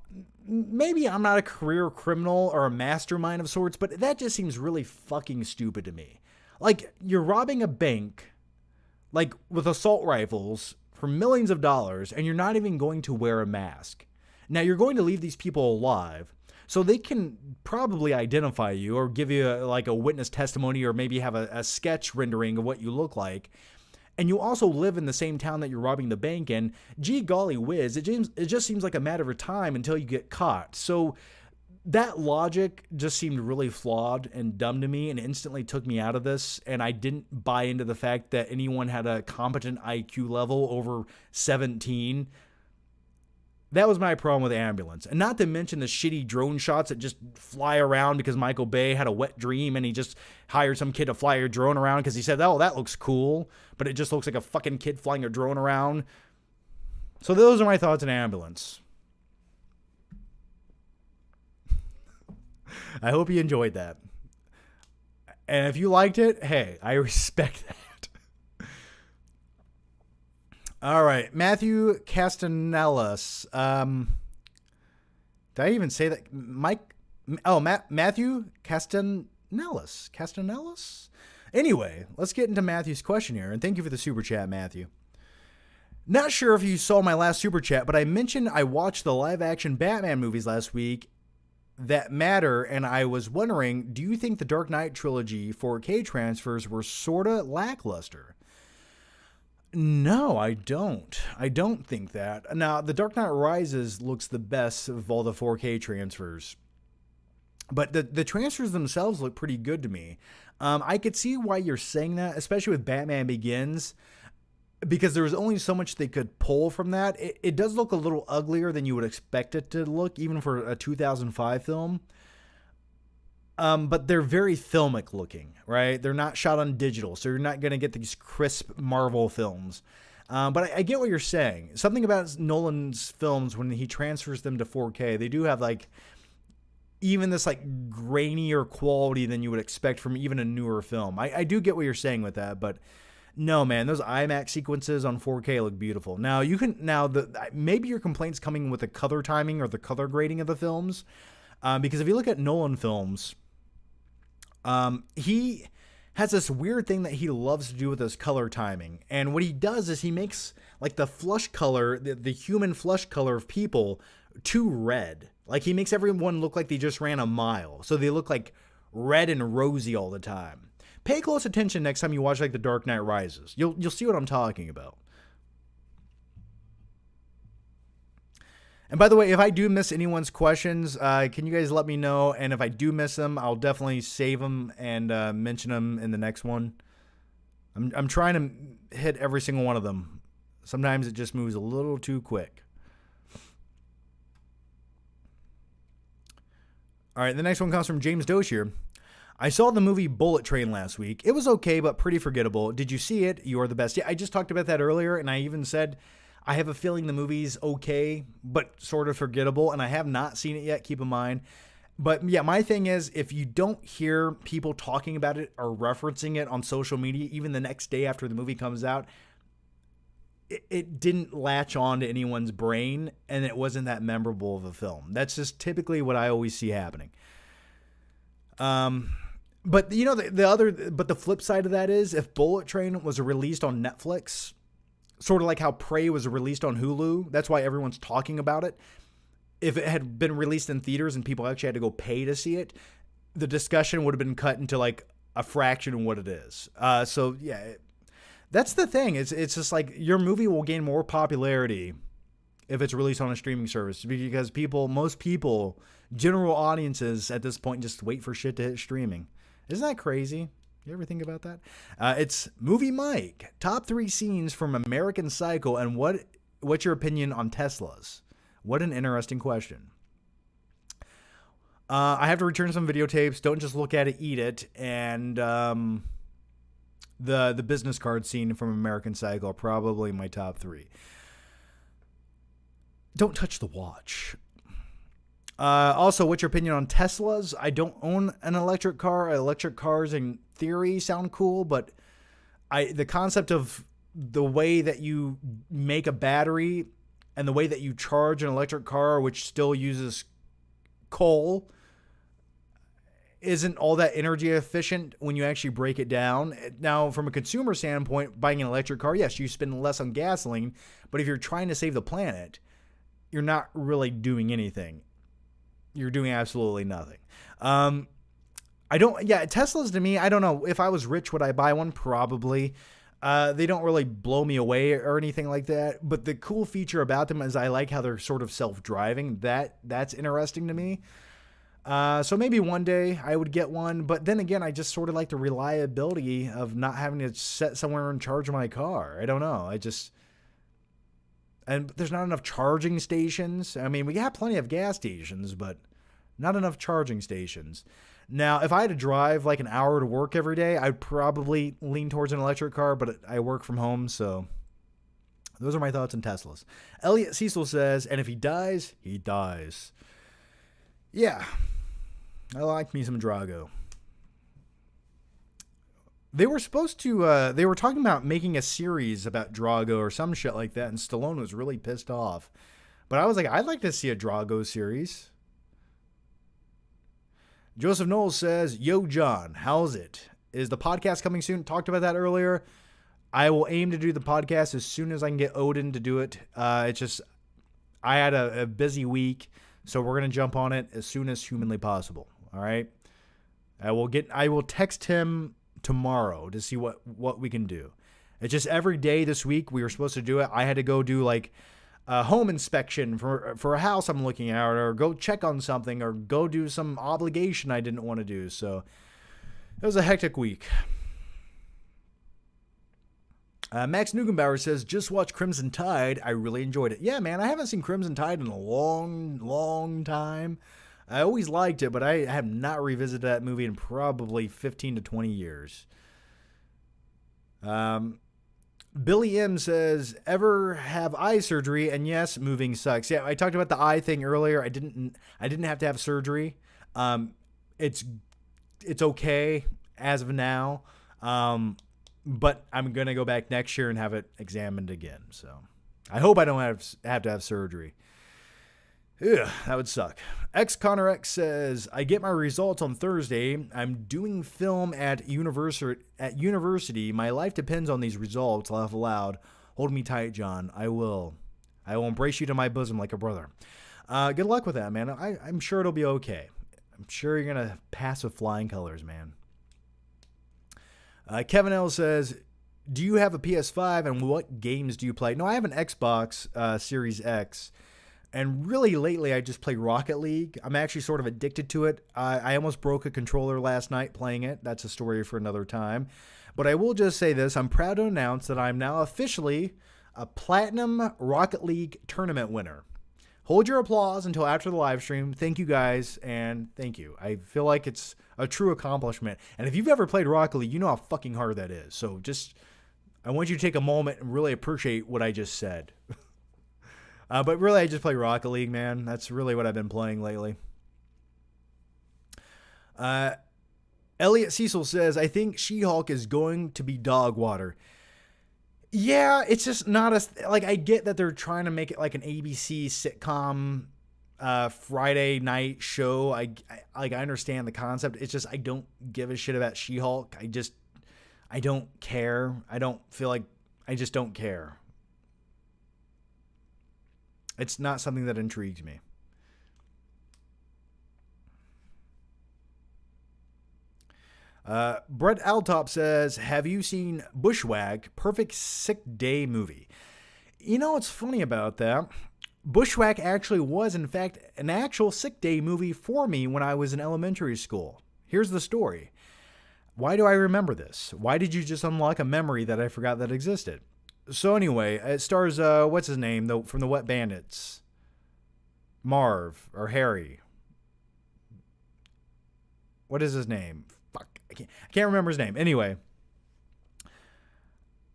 maybe I'm not a career criminal or a mastermind of sorts, but that just seems really fucking stupid to me. Like, you're robbing a bank, like, with assault rifles for millions of dollars, and you're not even going to wear a mask. Now, you're going to leave these people alive, so they can probably identify you or give you, a witness testimony or maybe have a sketch rendering of what you look like. And you also live in the same town that you're robbing the bank in. Gee golly whiz, it just seems like a matter of time until you get caught. So that logic just seemed really flawed and dumb to me and instantly took me out of this. And I didn't buy into the fact that anyone had a competent IQ level over 17. That was my problem with Ambulance. And not to mention the shitty drone shots that just fly around because Michael Bay had a wet dream and he just hired some kid to fly a drone around because he said, oh, that looks cool. But it just looks like a fucking kid flying a drone around. So those are my thoughts on Ambulance. I hope you enjoyed that. And if you liked it, hey, I respect that. All right, Matthew Castanelis. Did I even say that? Matthew Castanelis? Anyway, let's get into Matthew's question here. And thank you for the super chat, Matthew. Not sure if you saw my last super chat, but I mentioned I watched the live action Batman movies last week that matter, and I was wondering, do you think the Dark Knight trilogy 4K transfers were sorta lackluster? No, I don't. I don't think that. Now, The Dark Knight Rises looks the best of all the 4K transfers. But the transfers themselves look pretty good to me. I could see why you're saying that, especially with Batman Begins, because there was only so much they could pull from that. It does look a little uglier than you would expect it to look, even for a 2005 film. But they're very filmic looking, right? They're not shot on digital, so you're not going to get these crisp Marvel films. But I get what you're saying. Something about Nolan's films, when he transfers them to 4K, they do have even this grainier quality than you would expect from even a newer film. I do get what you're saying with that, but no, man, those IMAX sequences on 4K look beautiful. Now maybe your complaint's coming with the color timing or the color grading of the films, because if you look at Nolan films, he has this weird thing that he loves to do with his color timing. And what he does is he makes the flesh color, the human flesh color of people too red. He makes everyone look like they just ran a mile. So they look red and rosy all the time. Pay close attention next time you watch The Dark Knight Rises. You'll see what I'm talking about. And by the way, if I do miss anyone's questions, can you guys let me know? And if I do miss them, I'll definitely save them and mention them in the next one. I'm trying to hit every single one of them. Sometimes it just moves a little too quick. All right, the next one comes from James Doshier. I saw the movie Bullet Train last week. It was okay, but pretty forgettable. Did you see it? You're the best. Yeah, I just talked about that earlier, and I even said I have a feeling the movie's okay, but sort of forgettable, and I have not seen it yet, keep in mind. But yeah, my thing is, if you don't hear people talking about it or referencing it on social media, even the next day after the movie comes out, it didn't latch on to anyone's brain, and it wasn't that memorable of a film. That's just typically what I always see happening. But the flip side of that is, if Bullet Train was released on Netflix, sort of like how Prey was released on Hulu, that's why everyone's talking about it. If it had been released in theaters and people actually had to go pay to see it, the discussion would have been cut into a fraction of what it is. So yeah, that's the thing. It's just your movie will gain more popularity if it's released on a streaming service, because most people, general audiences at this point, just wait for shit to hit streaming. Isn't that crazy? You ever think about that? It's Movie Mike. Top 3 scenes from American Psycho, and what's your opinion on Teslas? What an interesting question. I have to return some videotapes. Don't just look at it, eat it. And the business card scene from American Psycho are probably my top 3. Don't touch the watch. Also, what's your opinion on Teslas? I don't own an electric car. Electric cars in theory sound cool, but the concept of the way that you make a battery and the way that you charge an electric car, which still uses coal, isn't all that energy efficient when you actually break it down. Now, from a consumer standpoint, buying an electric car, yes, you spend less on gasoline, but if you're trying to save the planet, you're not really doing anything. You're doing absolutely nothing. Teslas to me, I don't know. If I was rich, would I buy one? Probably. They don't really blow me away or anything like that. But the cool feature about them is I like how they're sort of self-driving. That's interesting to me. So maybe one day I would get one. But then again, I just sort of like the reliability of not having to set somewhere and charge my car. I don't know. And there's not enough charging stations. I mean, we have plenty of gas stations, but not enough charging stations. Now, if I had to drive like an hour to work every day, I'd probably lean towards an electric car, but I work from home, so those are my thoughts on Teslas. Elliot Cecil says, and if he dies, he dies. Yeah, I like me some Drago. They were supposed to, they were talking about making a series about Drago or some shit like that, and Stallone was really pissed off. But I was like, I'd like to see a Drago series. Joseph Knowles says, Yo, John, how's it? Is the podcast coming soon? Talked about that earlier. I will aim to do the podcast as soon as I can get Odin to do it. It's just, I had a busy week, so we're going to jump on it as soon as humanly possible. All right. I will text him tomorrow to see what we can do. It's just every day this week we were supposed to do it. I had to go do like a home inspection for a house I'm looking at, or go check on something, or go do some obligation I didn't want to do. So it was a hectic week. Max Nugenbauer says, just watch Crimson Tide. I really enjoyed it. Yeah, man, I haven't seen Crimson Tide in a long time. I always liked it, but I have not revisited that movie in probably 15 to 20 years. Billy M says, ever have eye surgery? And yes, moving sucks. Yeah, I talked about the eye thing earlier. I didn't have to have surgery. It's okay as of now. But I'm going to go back next year and have it examined again. So I hope I don't have to have surgery. Ugh, that would suck. Connor X says, I get my results on Thursday. I'm doing film at university. My life depends on these results. Laugh aloud. Hold me tight, John. I will embrace you to my bosom like a brother. Good luck with that, man. I'm sure it'll be okay. I'm sure you're going to pass with flying colors, man. Kevin L says, do you have a PS5 and what games do you play? No, I have an Xbox Series X. And really lately, I just play Rocket League. I'm actually sort of addicted to it. I almost broke a controller last night playing it. That's a story for another time. But I will just say this. I'm proud to announce that I'm now officially a Platinum Rocket League tournament winner. Hold your applause until after the live stream. Thank you guys, and thank you. I feel like it's a true accomplishment. And if you've ever played Rocket League, you know how fucking hard that is. So I want you to take a moment and really appreciate what I just said. But really, I just play Rocket League, man. That's really what I've been playing lately. Elliot Cecil says, I think She-Hulk is going to be dog water. Yeah, it's just not I get that they're trying to make it like an ABC sitcom Friday night show. I understand the concept. It's just I don't give a shit about She-Hulk. I don't care. I just don't care. It's not something that intrigues me. Brett Altop says, have you seen Bushwhacked? Perfect sick day movie. You know what's funny about that? Bushwhacked actually was, in fact, an actual sick day movie for me when I was in elementary school. Here's the story. Why do I remember this? Why did you just unlock a memory that I forgot that existed? So anyway, it stars, what's his name, from the Wet Bandits? Marv, or Harry. What is his name? Fuck, I can't remember his name. Anyway,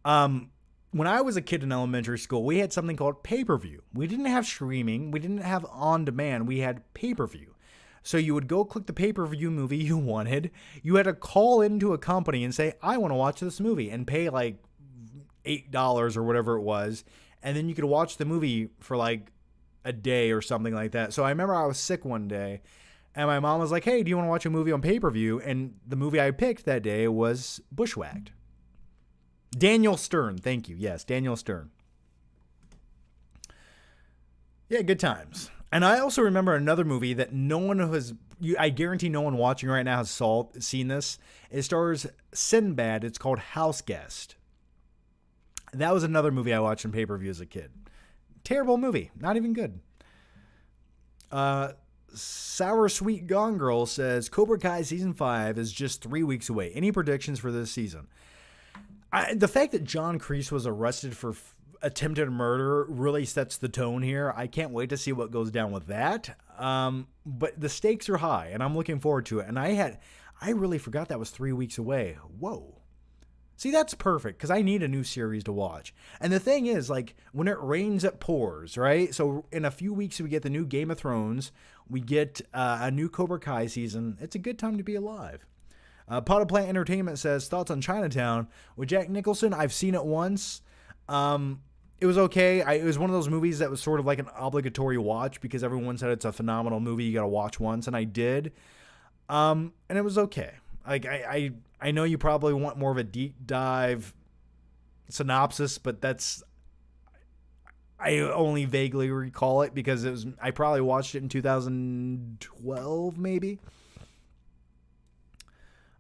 when I was a kid in elementary school, we had something called pay-per-view. We didn't have streaming. We didn't have on-demand. We had pay-per-view. So you would go click the pay-per-view movie you wanted. You had to call into a company and say, I want to watch this movie, and pay like $8 or whatever it was, and then you could watch the movie for like a day or something like that. So I remember I was sick one day, and my mom was like, hey, do you want to watch a movie on pay-per-view? And the movie I picked that day was Bushwhacked. Daniel Stern. Thank you. Yes, Daniel Stern. Yeah, good times. And I also remember another movie that no one has, I guarantee no one watching right now has seen this. It stars Sandman. It's called House Guest. That was another movie I watched on pay-per-view as a kid. Terrible movie. Not even good. Sour Sweet Gone Girl says, Cobra Kai Season 5 is just 3 weeks away. Any predictions for this season? The fact that John Kreese was arrested for attempted murder really sets the tone here. I can't wait to see what goes down with that. But the stakes are high, and I'm looking forward to it. And I really forgot that was 3 weeks away. Whoa. See, that's perfect, because I need a new series to watch. And the thing is, like, when it rains, it pours, right? So in a few weeks, we get the new Game of Thrones. We get a new Cobra Kai season. It's a good time to be alive. Pot of Plant Entertainment says, thoughts on Chinatown. With Jack Nicholson, I've seen it once. It was okay. It was one of those movies that was sort of like an obligatory watch because everyone said it's a phenomenal movie you got to watch once, and I did. And it was okay. Like I know you probably want more of a deep dive synopsis, but I only vaguely recall it because I probably watched it in 2012 maybe.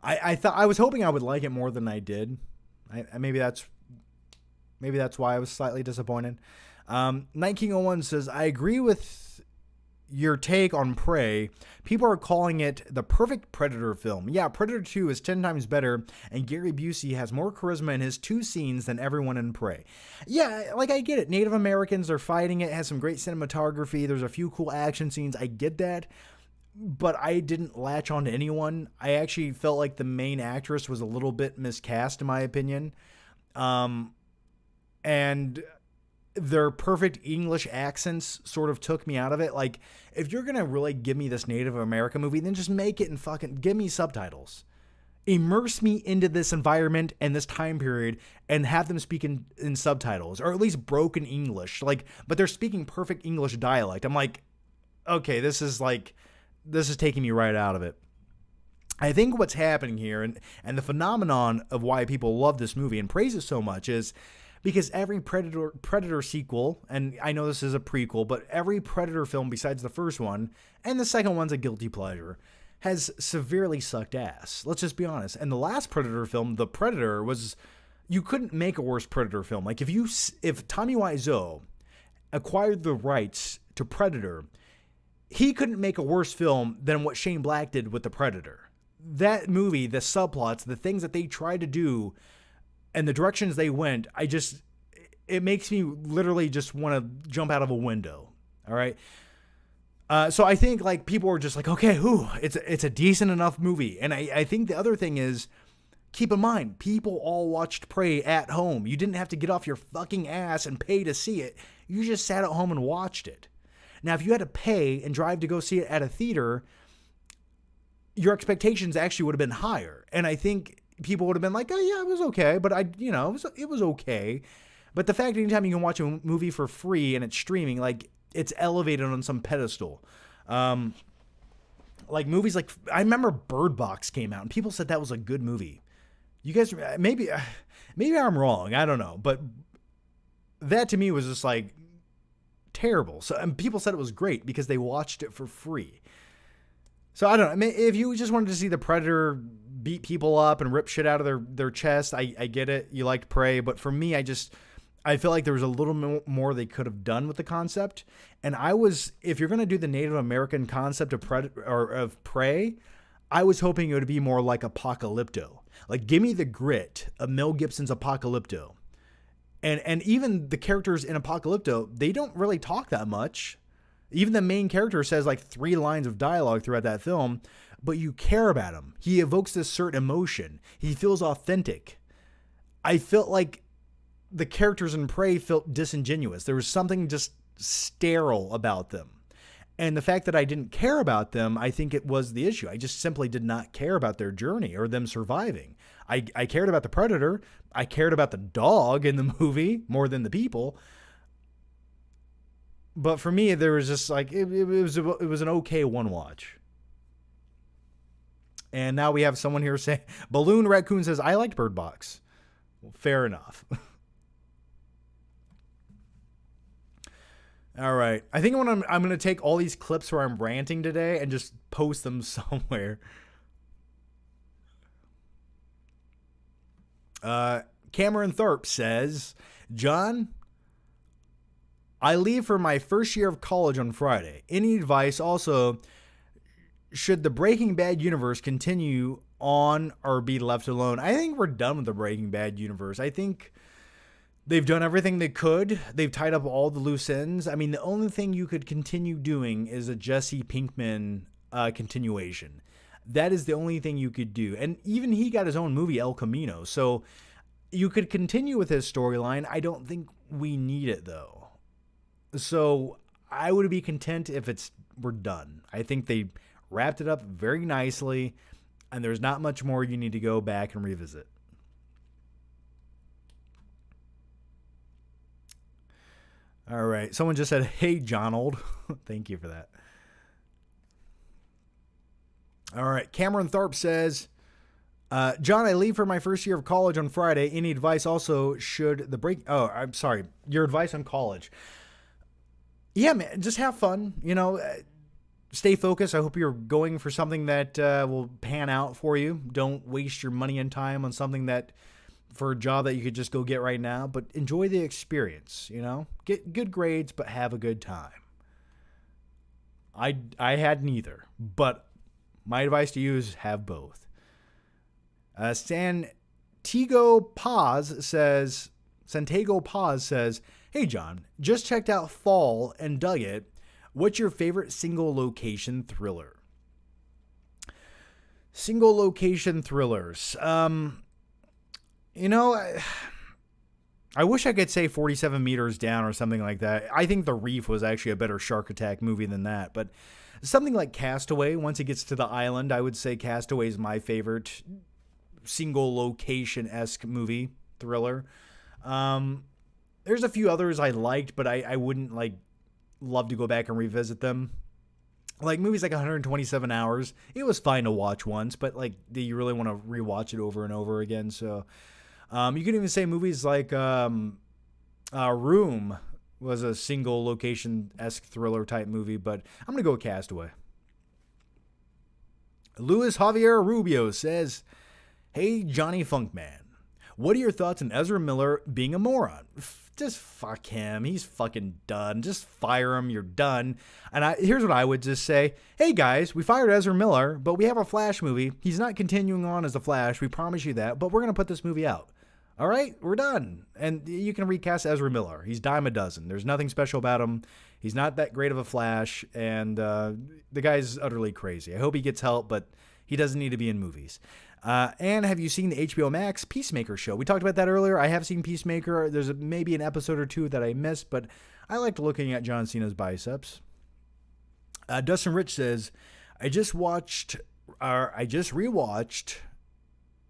I was hoping I would like it more than I did. Maybe that's why I was slightly disappointed. Night King 01 says, I agree with your take on Prey. People are calling it the perfect Predator film. Yeah, Predator 2 is 10 times better, and Gary Busey has more charisma in his 2 scenes than everyone in Prey. Yeah, like I get it. Native Americans are fighting it. It has some great cinematography. There's a few cool action scenes. I get that. But I didn't latch on to anyone. I actually felt like the main actress was a little bit miscast, in my opinion. And their perfect English accents sort of took me out of it. Like, if you're going to really give me this Native American movie, then just make it and fucking give me subtitles. Immerse me into this environment and this time period and have them speak in subtitles, or at least broken English. Like, but they're speaking perfect English dialect. I'm like, okay, this is taking me right out of it. I think what's happening here and the phenomenon of why people love this movie and praise it so much is because every Predator sequel, and I know this is a prequel, but every Predator film besides the first one, and the second one's a guilty pleasure, has severely sucked ass. Let's just be honest. And the last Predator film, The Predator, you couldn't make a worse Predator film. Like if Tommy Wiseau acquired the rights to Predator, he couldn't make a worse film than what Shane Black did with The Predator. That movie, the subplots, the things that they tried to do, and the directions they went, it makes me literally just want to jump out of a window. All right. So I think like people are just like, okay, it's a decent enough movie. And I think the other thing is, keep in mind, people all watched Prey at home. You didn't have to get off your fucking ass and pay to see it. You just sat at home and watched it. Now, if you had to pay and drive to go see it at a theater, your expectations actually would have been higher. And I think people would have been like, oh yeah, it was okay. But it was okay. But the fact that anytime you can watch a movie for free and it's streaming, like it's elevated on some pedestal. Like movies like, I remember Bird Box came out and people said that was a good movie. You guys, maybe I'm wrong. I don't know. But that to me was just like terrible. So, and people said it was great because they watched it for free. So I don't know. I mean, if you just wanted to see the Predator beat people up and rip shit out of their chest, I get it. You liked Prey, but for me, I feel like there was a little more they could have done with the concept. And if you're going to do the Native American concept of Prey, I was hoping it would be more like Apocalypto. Like, give me the grit of Mel Gibson's Apocalypto. And even the characters in Apocalypto, they don't really talk that much. Even the main character says like 3 lines of dialogue throughout that film, but you care about him. He evokes this certain emotion. He feels authentic. I felt like the characters in Prey felt disingenuous. There was something just sterile about them. And the fact that I didn't care about them, I think it was the issue. I just simply did not care about their journey or them surviving. I cared about the Predator. I cared about the dog in the movie more than the people. But for me, there was just like, it was an okay one watch. And now we have someone here saying, Balloon Raccoon says, I liked Bird Box. Well, fair enough. All right. I think I'm going to take all these clips where I'm ranting today and just post them somewhere. Cameron Tharp says, John, I leave for my first year of college on Friday. Any advice? Also, should the Breaking Bad universe continue on or be left alone? I think we're done with the Breaking Bad universe. I think they've done everything they could. They've tied up all the loose ends. I mean, the only thing you could continue doing is a Jesse Pinkman continuation. That is the only thing you could do. And even he got his own movie, El Camino. So you could continue with his storyline. I don't think we need it, though. So I would be content if we're done. I think they wrapped it up very nicely, and there's not much more you need to go back and revisit. All right. Someone just said, hey, John Old. Thank you for that. All right. Cameron Tharp says, John, I leave for my first year of college on Friday. Any advice? Also, should the break... Oh, I'm sorry. Your advice on college. Yeah, man, just have fun. Stay focused. I hope you're going for something that will pan out for you. Don't waste your money and time on something that, for a job that you could just go get right now, but enjoy the experience, Get good grades, but have a good time. I had neither, but my advice to you is have both. Santiago Paz says, hey, John, just checked out Fall and dug it. What's your favorite single location thriller? Single location thrillers. I wish I could say 47 Meters Down or something like that. I think The Reef was actually a better shark attack movie than that. But something like Castaway, once it gets to the island, I would say Castaway is my favorite single location-esque movie thriller. There's a few others I liked, but I wouldn't love to go back and revisit them. Like movies like 127 Hours, it was fine to watch once, but do you really want to rewatch it over and over again? So you could even say movies like Room was a single location-esque thriller type movie, but I'm going to go with Castaway. Luis Javier Rubio says, hey, Johnny Funkman, what are your thoughts on Ezra Miller being a moron? Just fuck him. He's fucking done. Just fire him. You're done. And here's what I would just say. Hey, guys, we fired Ezra Miller, but we have a Flash movie. He's not continuing on as the Flash. We promise you that. But we're going to put this movie out. All right? We're done. And you can recast Ezra Miller. He's dime a dozen. There's nothing special about him. He's not that great of a Flash. And the guy's utterly crazy. I hope he gets help, but he doesn't need to be in movies. And have you seen the HBO Max Peacemaker show? We talked about that earlier. I have seen Peacemaker. There's maybe an episode or two that I missed, but I liked looking at John Cena's biceps. Dustin Rich says, I just rewatched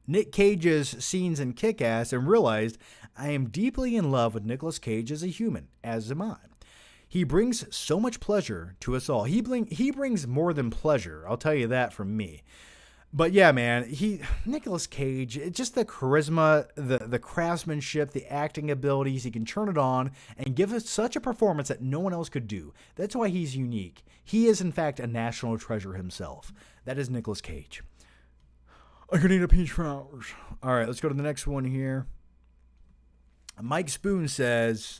Nick Cage's scenes in Kick-Ass and realized I am deeply in love with Nicolas Cage as a human, as am I. He brings so much pleasure to us all. He brings more than pleasure. I'll tell you that from me. But yeah, man, Nicolas Cage, just the charisma, the craftsmanship, the acting abilities, he can turn it on and give us such a performance that no one else could do. That's why he's unique. He is, in fact, a national treasure himself. That is Nicolas Cage. I could eat a peach for hours. All right, let's go to the next one here. Mike Spoon says,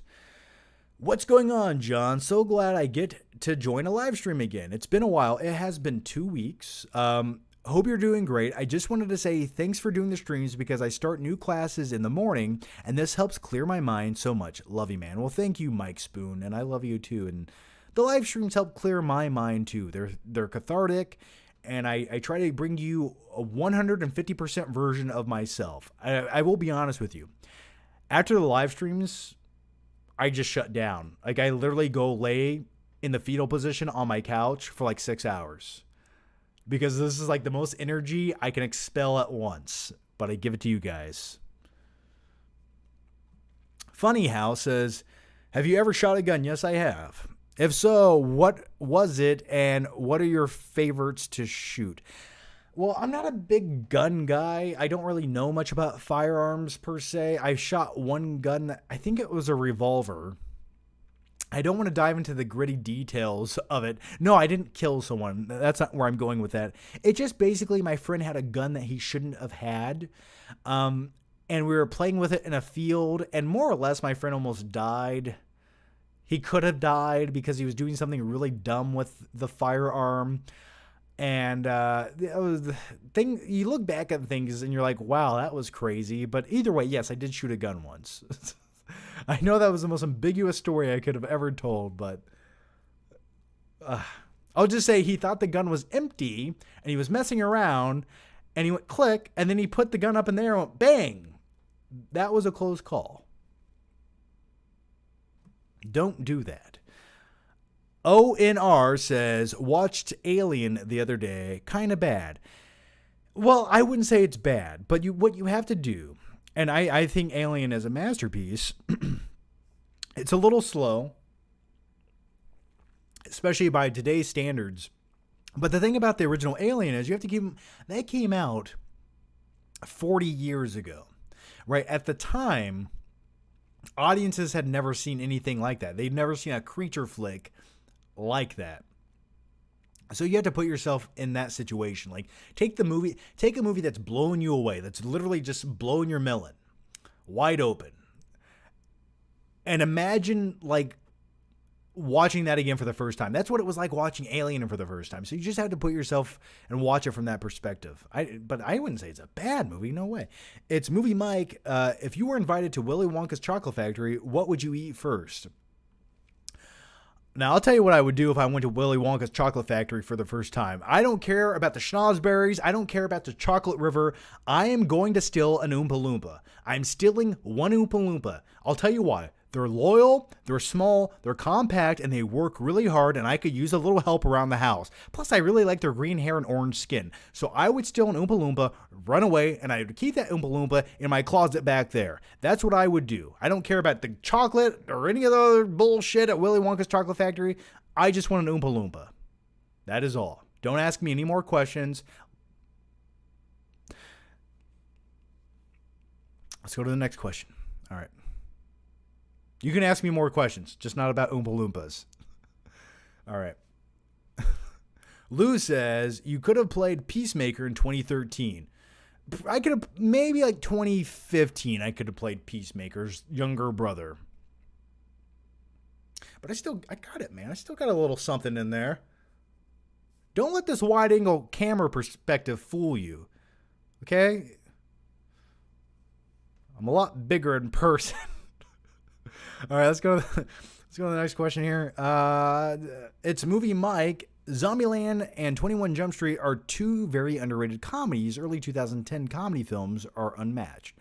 what's going on, John? So glad I get to join a live stream again. It's been a while. It has been 2 weeks. Hope you're doing great. I just wanted to say thanks for doing the streams because I start new classes in the morning and this helps clear my mind so much. Love you, man. Well, thank you, Mike Spoon, and I love you too. And the live streams help clear my mind too. They're cathartic, and I try to bring you a 150% version of myself. I will be honest with you. After the live streams, I just shut down. I literally go lay in the fetal position on my couch for 6 hours. Because this is the most energy I can expel at once. But I give it to you guys. Funny How says, have you ever shot a gun? Yes, I have. If so, what was it and what are your favorites to shoot? Well, I'm not a big gun guy. I don't really know much about firearms per se. I shot one gun. I think it was a revolver. I don't want to dive into the gritty details of it. No, I didn't kill someone. That's not where I'm going with that. It just basically my friend had a gun that he shouldn't have had. And we were playing with it in a field, and more or less my friend almost died. He could have died because he was doing something really dumb with the firearm. And it was the thing. You look back at things and you're like, wow, that was crazy. But either way, yes, I did shoot a gun once. I know that was the most ambiguous story I could have ever told, but I'll just say he thought the gun was empty and he was messing around and he went click and then he put the gun up in there and went bang. That was a close call. Don't do that. ONR says, watched Alien the other day, kind of bad. Well, I wouldn't say it's bad, but what you have to do, and I think Alien is a masterpiece, it's a little slow, especially by today's standards. But the thing about the original Alien is you have to keep them, that came out 40 years ago, right? At the time, audiences had never seen anything like that. They'd never seen a creature flick like that. So you have to put yourself in that situation. Like take a movie that's blowing you away, that's literally just blowing your melon wide open. And imagine like watching that again for the first time. That's what it was like watching Alien for the first time. So you just have to put yourself and watch it from that perspective. But I wouldn't say it's a bad movie. No way. It's Movie Mike. If you were invited to Willy Wonka's chocolate factory, what would you eat first? Now, I'll tell you what I would do if I went to Willy Wonka's chocolate factory for the first time. I don't care about the schnozberries. I don't care about the chocolate river. I am going to steal an Oompa Loompa. I'm stealing one Oompa Loompa. I'll tell you why. They're loyal, they're small, they're compact, and they work really hard, and I could use a little help around the house. Plus, I really like their green hair and orange skin. So I would steal an Oompa Loompa, run away, and I would keep that Oompa Loompa in my closet back there. That's what I would do. I don't care about the chocolate or any of the other bullshit at Willy Wonka's chocolate factory. I just want an Oompa Loompa. That is all. Don't ask me any more questions. Let's go to the next question. All right. You can ask me more questions, just not about Oompa Loompas. All right. Lou says, you could have played Peacemaker in 2013. I could have, maybe like 2015, I could have played Peacemaker's younger brother. But I got it, man. I still got a little something in there. Don't let this wide angle camera perspective fool you. Okay? I'm a lot bigger in person. All right, let's go to the next question here. It's Movie Mike. Zombieland and 21 Jump Street are two very underrated comedies. Early 2010 comedy films are unmatched.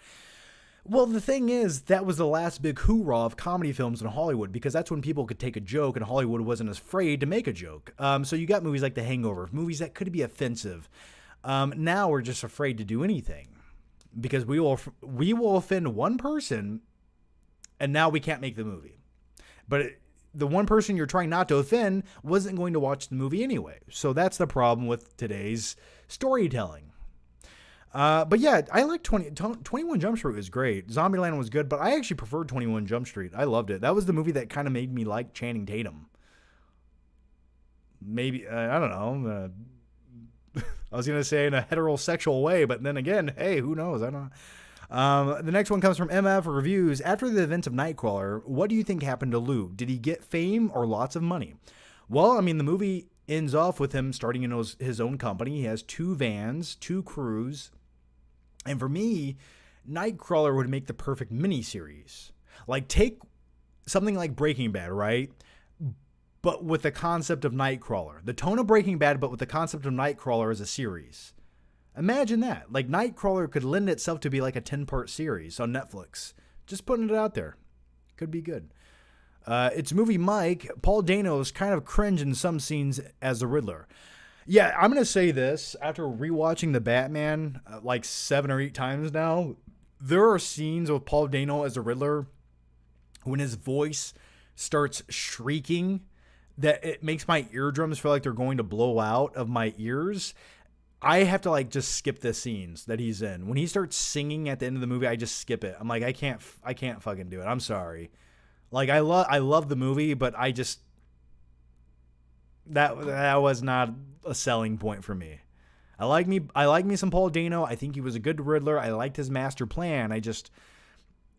Well, the thing is, that was the last big hoorah of comedy films in Hollywood because that's when people could take a joke and Hollywood wasn't as afraid to make a joke. So you got movies like The Hangover, movies that could be offensive. Now we're just afraid to do anything because we will offend one person. And now we can't make the movie. But the one person you're trying not to offend wasn't going to watch the movie anyway. So that's the problem with today's storytelling. But yeah, I like 21 Jump Street was great. Zombieland was good, but I actually preferred 21 Jump Street. I loved it. That was the movie that kind of made me like Channing Tatum. Maybe, I don't know. I was going to say in a heterosexual way, but then again, hey, who knows? I don't know. The next one comes from MF Reviews. After the events of Nightcrawler, what do you think happened to Lou? Did he get fame or lots of money? Well, I mean, the movie ends off with him starting in his own company. He has 2 vans, 2 crews. And for me, Nightcrawler would make the perfect miniseries. Like, take something like Breaking Bad, right? But with the concept of Nightcrawler. The tone of Breaking Bad, but with the concept of Nightcrawler as a series. Imagine that. Like, Nightcrawler could lend itself to be like a 10-part series on Netflix. Just putting it out there. Could be good. It's Movie Mike. Paul Dano is kind of cringe in some scenes as the Riddler. Yeah, I'm going to say this. After rewatching the Batman like 7 or 8 times now, there are scenes with Paul Dano as the Riddler when his voice starts shrieking that it makes my eardrums feel like they're going to blow out of my ears. I have to like just skip the scenes that he's in. When he starts singing at the end of the movie, I just skip it. I'm like, I can't fucking do it. I'm sorry. Like I love the movie, but I just, that was not a selling point for me. I like me some Paul Dano. I think he was a good Riddler. I liked his master plan.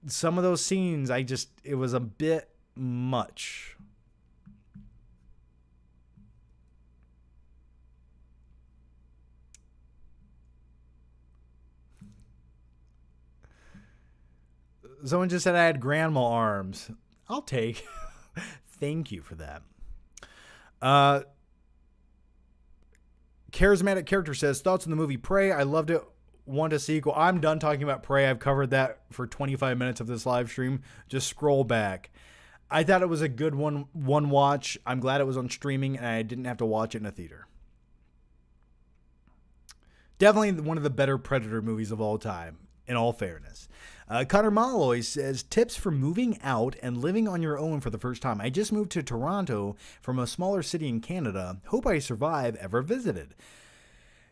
Some of those scenes, it was a bit much. Someone just said I had grandma arms. I'll take. Thank you for that. Charismatic character says, thoughts on the movie Prey. I loved it. Want a sequel. I'm done talking about Prey. I've covered that for 25 minutes of this live stream. Just scroll back. I thought it was a good one watch. I'm glad it was on streaming and I didn't have to watch it in a theater. Definitely one of the better Predator movies of all time, in all fairness. Connor Malloy says, tips for moving out and living on your own for the first time. I just moved to Toronto from a smaller city in Canada. Hope I survive. Ever visited?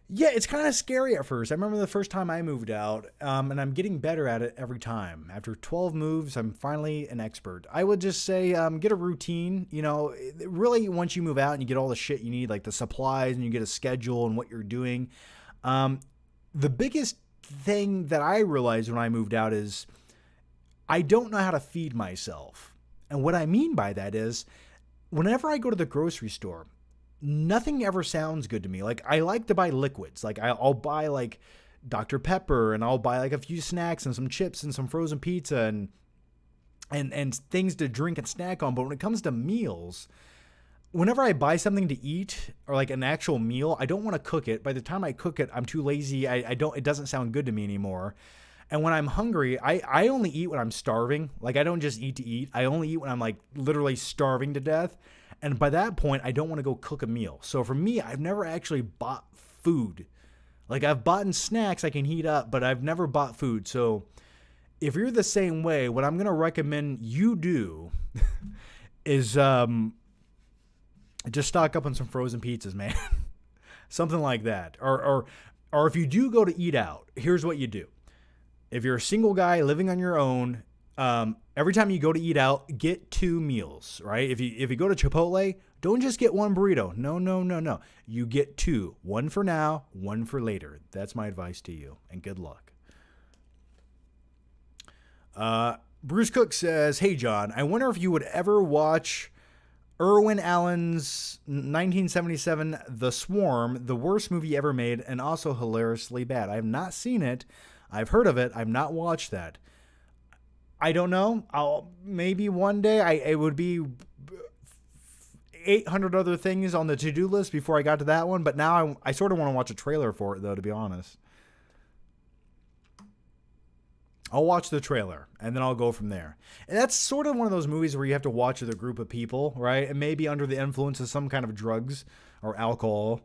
Yeah, it's kind of scary at first. I remember the first time I moved out, and I'm getting better at it every time. After 12 moves, I'm finally an expert. I would just say get a routine. You know, really, once you move out and you get all the shit you need, like the supplies, and you get a schedule and what you're doing. The biggest thing that I realized when I moved out is I don't know how to feed myself. And what I mean by that is whenever I go to the grocery store, nothing ever sounds good to me. Like I like to buy liquids. Like I'll buy like Dr. Pepper and I'll buy like a few snacks and some chips and some frozen pizza and things to drink and snack on. But when it comes to meals, whenever I buy something to eat or like an actual meal, I don't want to cook it. By the time I cook it, I'm too lazy. It doesn't sound good to me anymore. And when I'm hungry, I only eat when I'm starving. Like I don't just eat to eat. I only eat when I'm like literally starving to death. And by that point, I don't want to go cook a meal. So for me, I've never actually bought food. Like I've bought snacks I can heat up, but I've never bought food. So if you're the same way, what I'm going to recommend you do is, just stock up on some frozen pizzas, man. Something like that. Or if you do go to eat out, here's what you do. If you're a single guy living on your own, every time you go to eat out, get 2 meals, right? If you go to Chipotle, don't just get 1 burrito. No. You get 2. 1 for now, 1 for later. That's my advice to you, and good luck. Bruce Cook says, hey, John, I wonder if you would ever watch Irwin Allen's 1977 The Swarm, the worst movie ever made and also hilariously bad. I have not seen it. I've heard of it. I've not watched that. I don't know. Maybe one day. It would be 800 other things on the to-do list before I got to that one. But now I sort of want to watch a trailer for it, though, to be honest. I'll watch the trailer, and then I'll go from there. And that's sort of one of those movies where you have to watch with a group of people, right? And maybe under the influence of some kind of drugs or alcohol.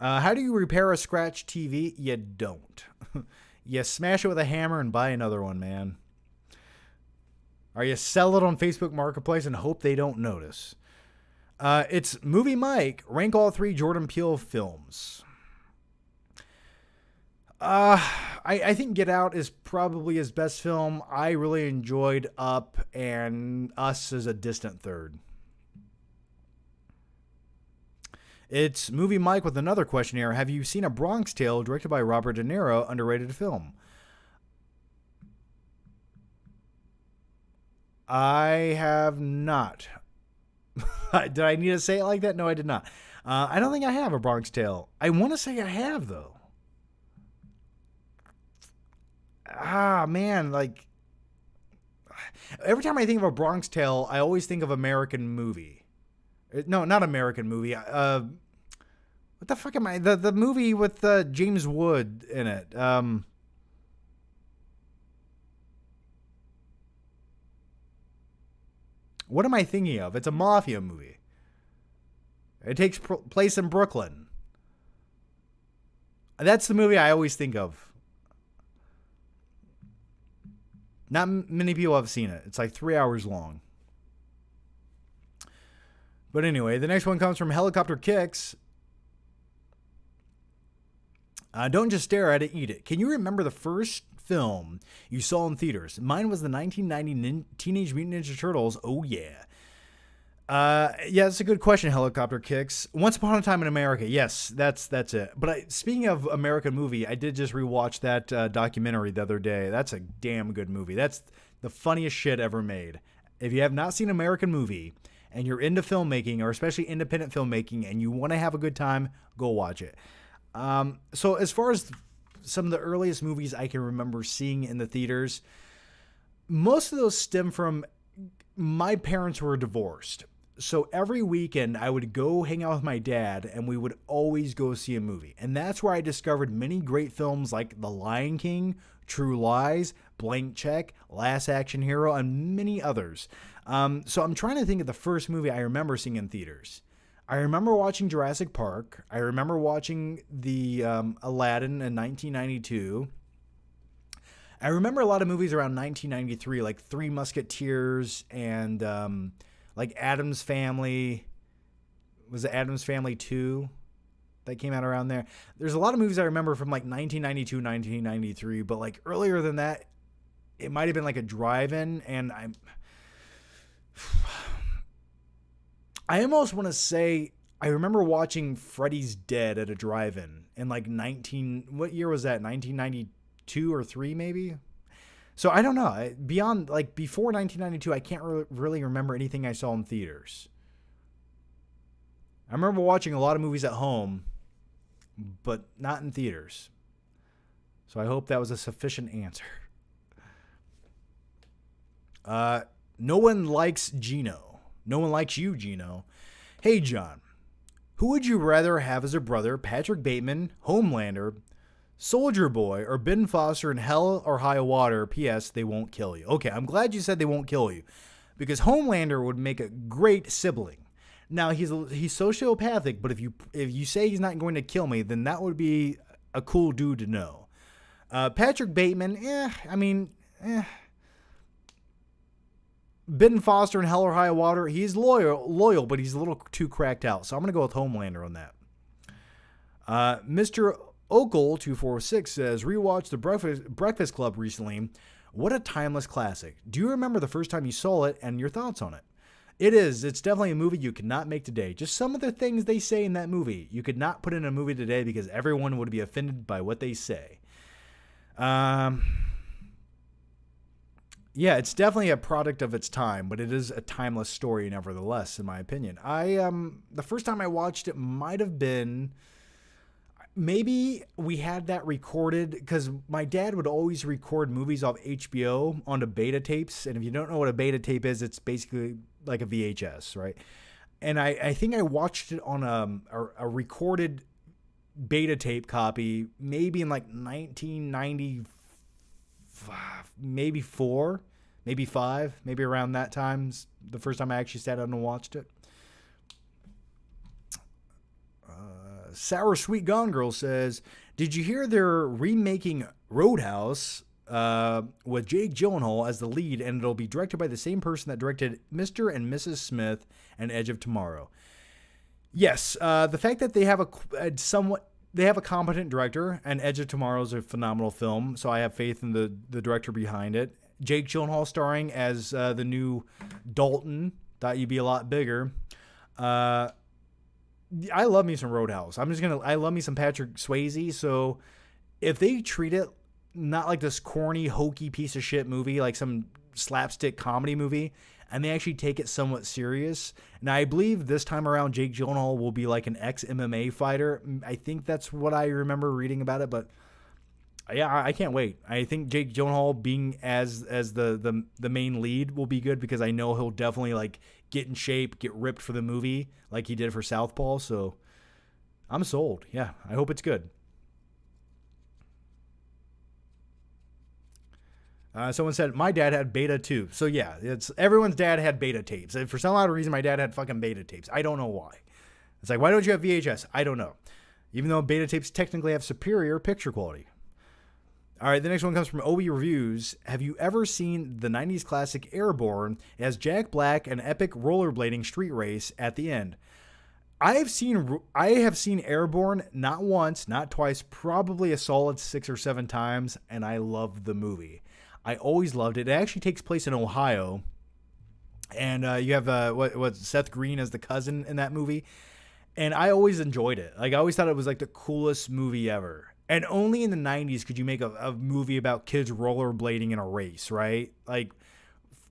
How do you repair a scratched TV? You don't. You smash it with a hammer and buy another one, man. Or you sell it on Facebook Marketplace and hope they don't notice. It's Movie Mike. Rank all 3 Jordan Peele films. I think Get Out is probably his best film. I really enjoyed Up, and Us is a distant third. It's Movie Mike with another question here. Have you seen A Bronx Tale, directed by Robert De Niro, underrated film? I have not. Did I need to say it like that? No, I did not. I don't think I have A Bronx Tale. I want to say I have, though. Man, like every time I think of A Bronx Tale, I always think of American Movie. No, not American Movie. What the fuck am I? The movie with James Wood in it. What am I thinking of? It's a mafia movie. It takes place in Brooklyn. That's the movie I always think of. Not many people have seen it. It's like 3 hours long. But anyway, the next one comes from Helicopter Kicks. Don't just stare at it, eat it. Can you remember the first film you saw in theaters? Mine was the 1990 Teenage Mutant Ninja Turtles. Oh, yeah. Yeah, that's a good question, Helicopter Kicks. Once Upon a Time in America. Yes, that's it. But speaking of American movie, I did just rewatch that documentary the other day. That's a damn good movie. That's the funniest shit ever made. If you have not seen American movie and you're into filmmaking, or especially independent filmmaking, and you want to have a good time, go watch it. So as far as some of the earliest movies I can remember seeing in the theaters, most of those stem from my parents were divorced. So every weekend I would go hang out with my dad and we would always go see a movie. And that's where I discovered many great films like The Lion King, True Lies, Blank Check, Last Action Hero, and many others. So I'm trying to think of the first movie I remember seeing in theaters. I remember watching Jurassic Park. I remember watching the Aladdin in 1992. I remember a lot of movies around 1993, like Three Musketeers and like Addams Family. Was it Addams Family 2 that came out around there? There's a lot of movies I remember from like 1992, 1993, but like earlier than that, it might have been like a drive-in, and I almost want to say I remember watching Freddy's Dead at a drive-in in like what year was that? 1992 or 3 maybe? So I don't know. Beyond, like, before 1992, I can't really remember anything I saw in theaters. I remember watching a lot of movies at home, but not in theaters. So I hope that was a sufficient answer. No one likes Gino. No one likes you, Gino. Hey, John. Who would you rather have as a brother, Patrick Bateman, Homelander, Soldier Boy, or Ben Foster in Hell or High Water? P.S. They won't kill you. Okay, I'm glad you said they won't kill you, because Homelander would make a great sibling. Now, he's sociopathic, but if you say he's not going to kill me, then that would be a cool dude to know. Patrick Bateman, Ben Foster in Hell or High Water, he's loyal, but he's a little too cracked out. So I'm going to go with Homelander on that. Mr. Okel246 says, rewatched The Breakfast Club recently. What a timeless classic. Do you remember the first time you saw it and your thoughts on it? It's definitely a movie you could not make today. Just some of the things they say in that movie, you could not put in a movie today because everyone would be offended by what they say. Yeah, it's definitely a product of its time, but it is a timeless story nevertheless, in my opinion. The first time I watched it might have been, maybe we had that recorded, because my dad would always record movies off HBO onto beta tapes. And if you don't know what a beta tape is, it's basically like a VHS, right? And I think I watched it on a recorded beta tape copy, maybe in like 1995, maybe 4, maybe 5, maybe around that time, the first time I actually sat down and watched it. Sour Sweet Gone Girl says, did you hear they're remaking Roadhouse with Jake Gyllenhaal as the lead, and it'll be directed by the same person that directed Mr. and Mrs. Smith and Edge of Tomorrow? Yes, the fact that they have a competent director, and Edge of Tomorrow is a phenomenal film, so I have faith in the director behind it. Jake Gyllenhaal starring as the new Dalton. Thought you'd be a lot bigger. I love me some Roadhouse. I love me some Patrick Swayze. So if they treat it not like this corny, hokey piece of shit movie, like some slapstick comedy movie, and they actually take it somewhat serious. Now, I believe this time around, Jake Gyllenhaal will be like an ex-MMA fighter. I think that's what I remember reading about it, but yeah, I can't wait. I think Jake Gyllenhaal being as the main lead will be good, because I know he'll definitely like get in shape, get ripped for the movie like he did for Southpaw. So I'm sold. Yeah, I hope it's good. Someone said my dad had beta too. So yeah, everyone's dad had beta tapes. And for some odd reason, my dad had fucking beta tapes. I don't know why. It's like, why don't you have VHS? I don't know. Even though beta tapes technically have superior picture quality. All right, the next one comes from Obi Reviews. Have you ever seen the 90s classic Airborne? It has Jack Black, an epic rollerblading street race at the end. I have seen Airborne not once, not twice, probably a solid 6 or 7 times, and I love the movie. I always loved it. It actually takes place in Ohio, and you have what Seth Green as the cousin in that movie, and I always enjoyed it. Like I always thought it was like the coolest movie ever. And only in the 90s could you make a movie about kids rollerblading in a race, right? Like,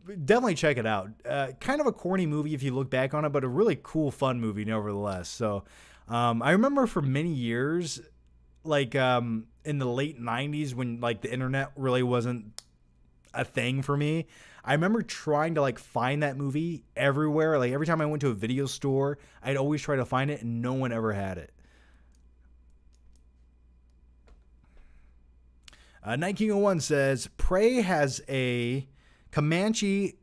definitely check it out. Kind of a corny movie if you look back on it, but a really cool, fun movie nevertheless. So, I remember for many years, like in the late 90s when like the internet really wasn't a thing for me, I remember trying to like find that movie everywhere. Like every time I went to a video store, I'd always try to find it and no one ever had it. Night King 01 says, Prey has a Comanche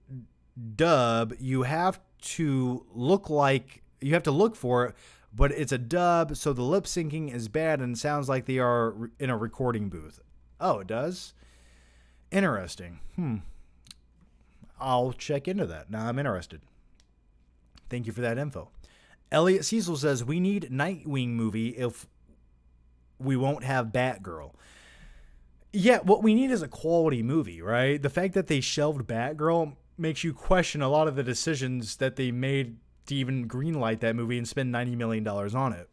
dub. You have to look for it, but it's a dub, so the lip syncing is bad and sounds like they are in a recording booth. Oh, it does? Interesting. I'll check into that. Now I'm interested. Thank you for that info. Elliot Cecil says, we need Nightwing movie if we won't have Batgirl. Yeah, what we need is a quality movie, right? The fact that they shelved Batgirl makes you question a lot of the decisions that they made to even greenlight that movie and spend $90 million on it.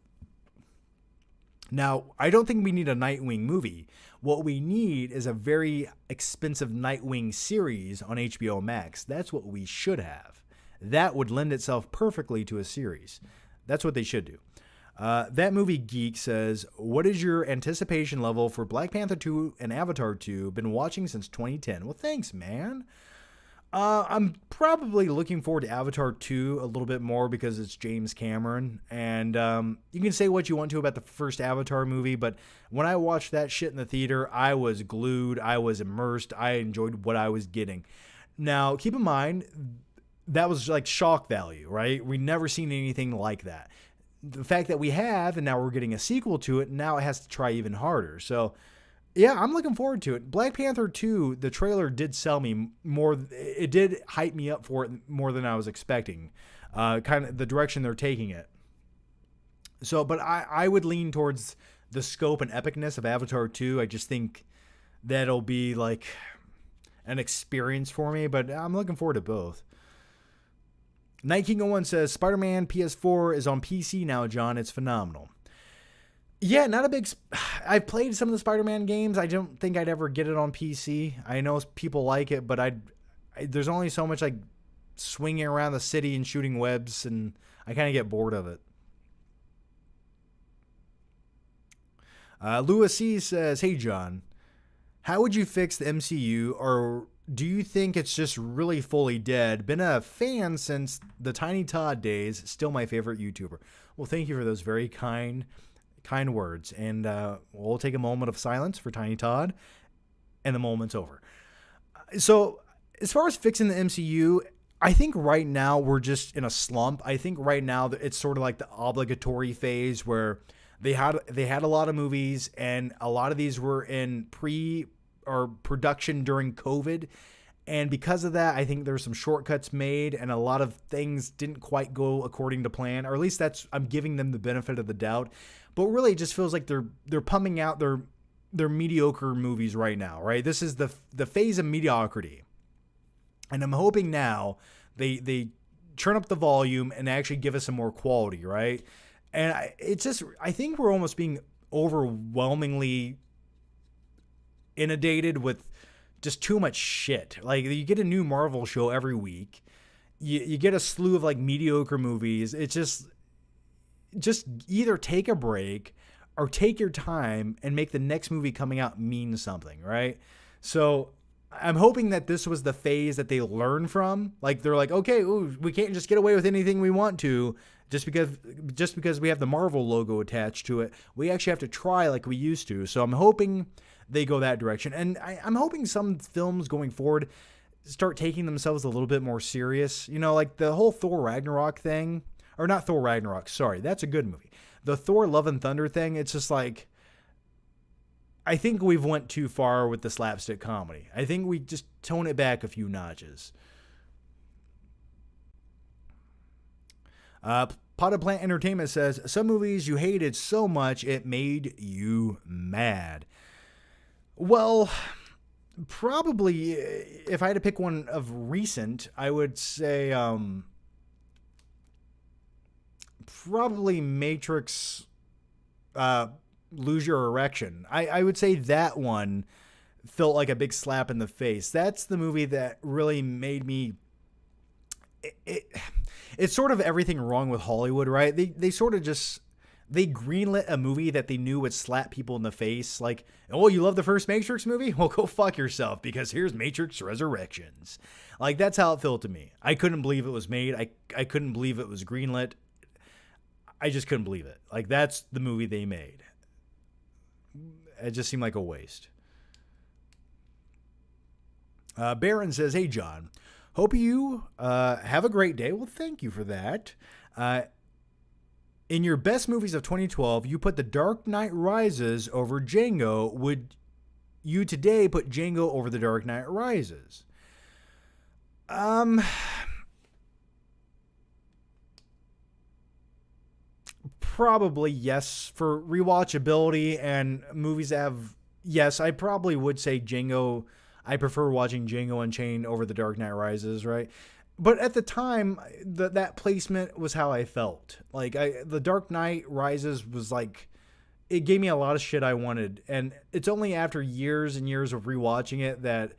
Now, I don't think we need a Nightwing movie. What we need is a very expensive Nightwing series on HBO Max. That's what we should have. That would lend itself perfectly to a series. That's what they should do. That Movie Geek says, what is your anticipation level for Black Panther 2 and Avatar 2? Been watching since 2010. Well, thanks, man. I'm probably looking forward to Avatar 2 a little bit more because it's James Cameron. And you can say what you want to about the first Avatar movie, but when I watched that shit in the theater, I was glued. I was immersed. I enjoyed what I was getting. Now, keep in mind, that was like shock value, right? We never seen anything like that. The fact that we have, and now we're getting a sequel to it, now it has to try even harder. So, yeah, I'm looking forward to it. Black Panther 2, the trailer did sell me more. It did hype me up for it more than I was expecting. Kind of the direction they're taking it. So, but I would lean towards the scope and epicness of Avatar 2. I just think that'll be like an experience for me, but I'm looking forward to both. Night King 01 says, Spider-Man PS4 is on PC now, John. It's phenomenal. Yeah, not a big... I've played some of the Spider-Man games. I don't think I'd ever get it on PC. I know people like it, but there's only so much like swinging around the city and shooting webs, and I kind of get bored of it. Louis C. says, hey, John, how would you fix the MCU, or do you think it's just really fully dead? Been a fan since the Tiny Todd days. Still my favorite YouTuber. Well, thank you for those very kind words. And we'll take a moment of silence for Tiny Todd, and the moment's over. So as far as fixing the MCU, I think right now we're just in a slump. I think right now it's sort of like the obligatory phase where they had a lot of movies, and a lot of these were in production during COVID. And because of that, I think there's some shortcuts made, and a lot of things didn't quite go according to plan, or at least I'm giving them the benefit of the doubt. But really, it just feels like they're pumping out their mediocre movies right now, right? This is the phase of mediocrity. And I'm hoping now they turn up the volume and actually give us some more quality, right? And I think we're almost being overwhelmingly inundated with just too much shit. Like, you get a new Marvel show every week. You get a slew of like mediocre movies. It's just either take a break or take your time and make the next movie coming out mean something, right? So I'm hoping that this was the phase that they learn from. Like, they're like, okay, we can't just get away with anything we want to just because we have the Marvel logo attached to it. We actually have to try like we used to. So I'm hoping they go that direction. And I'm hoping some films going forward start taking themselves a little bit more serious. You know, like the whole Thor Ragnarok thing. Or not Thor Ragnarok, sorry. That's a good movie. The Thor Love and Thunder thing, it's just like, I think we've went too far with the slapstick comedy. I think we just tone it back a few notches. Potted Plant Entertainment says, some movies you hated so much it made you mad. Well, probably if I had to pick one of recent, I would say probably Matrix Lose Your Erection. I would say that one felt like a big slap in the face. That's the movie that really made me... It's sort of everything wrong with Hollywood, right? They sort of just... They greenlit a movie that they knew would slap people in the face. Like, oh, you love the first Matrix movie? Well, go fuck yourself, because here's Matrix Resurrections. Like, that's how it felt to me. I couldn't believe it was made. I couldn't believe it was greenlit. I just couldn't believe it. Like, that's the movie they made. It just seemed like a waste. Baron says, hey, John, hope you have a great day. Well, thank you for that. In your best movies of 2012, you put The Dark Knight Rises over Django. Would you today put Django over The Dark Knight Rises? Probably yes. For rewatchability and movies that have... Yes, I probably would say Django. I prefer watching Django Unchained over The Dark Knight Rises, right? But at the time, that placement was how I felt. Like, The Dark Knight Rises was like... It gave me a lot of shit I wanted. And it's only after years and years of rewatching it that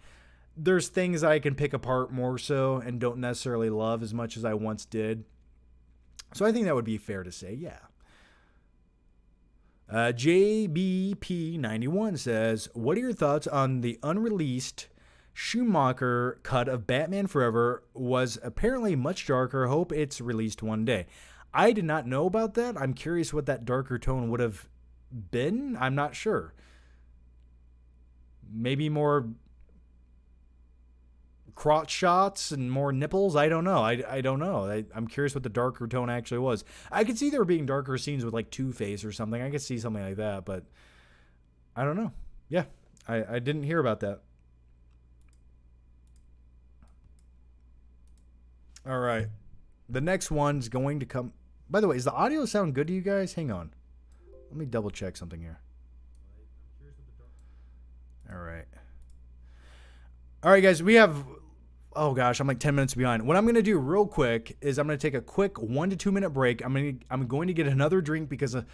there's things I can pick apart more so and don't necessarily love as much as I once did. So I think that would be fair to say, yeah. JBP91 says, what are your thoughts on the unreleased Schumacher cut of Batman Forever? Was apparently much darker. Hope it's released one day. I did not know about that. I'm curious what that darker tone would have been. I'm not sure. Maybe more crotch shots and more nipples. I don't know. I don't know. I'm curious what the darker tone actually was. I could see there being darker scenes with like Two-Face or something. I could see something like that, but I don't know. Yeah, I didn't hear about that. All right. The next one's going to come. By the way, is the audio sound good to you guys? Hang on. Let me double check something here. All right. All right, guys, we have... Oh, gosh, I'm like 10 minutes behind. What I'm going to do real quick is I'm going to take a quick 1 to 2 minute break. I'm going to get another drink because I'm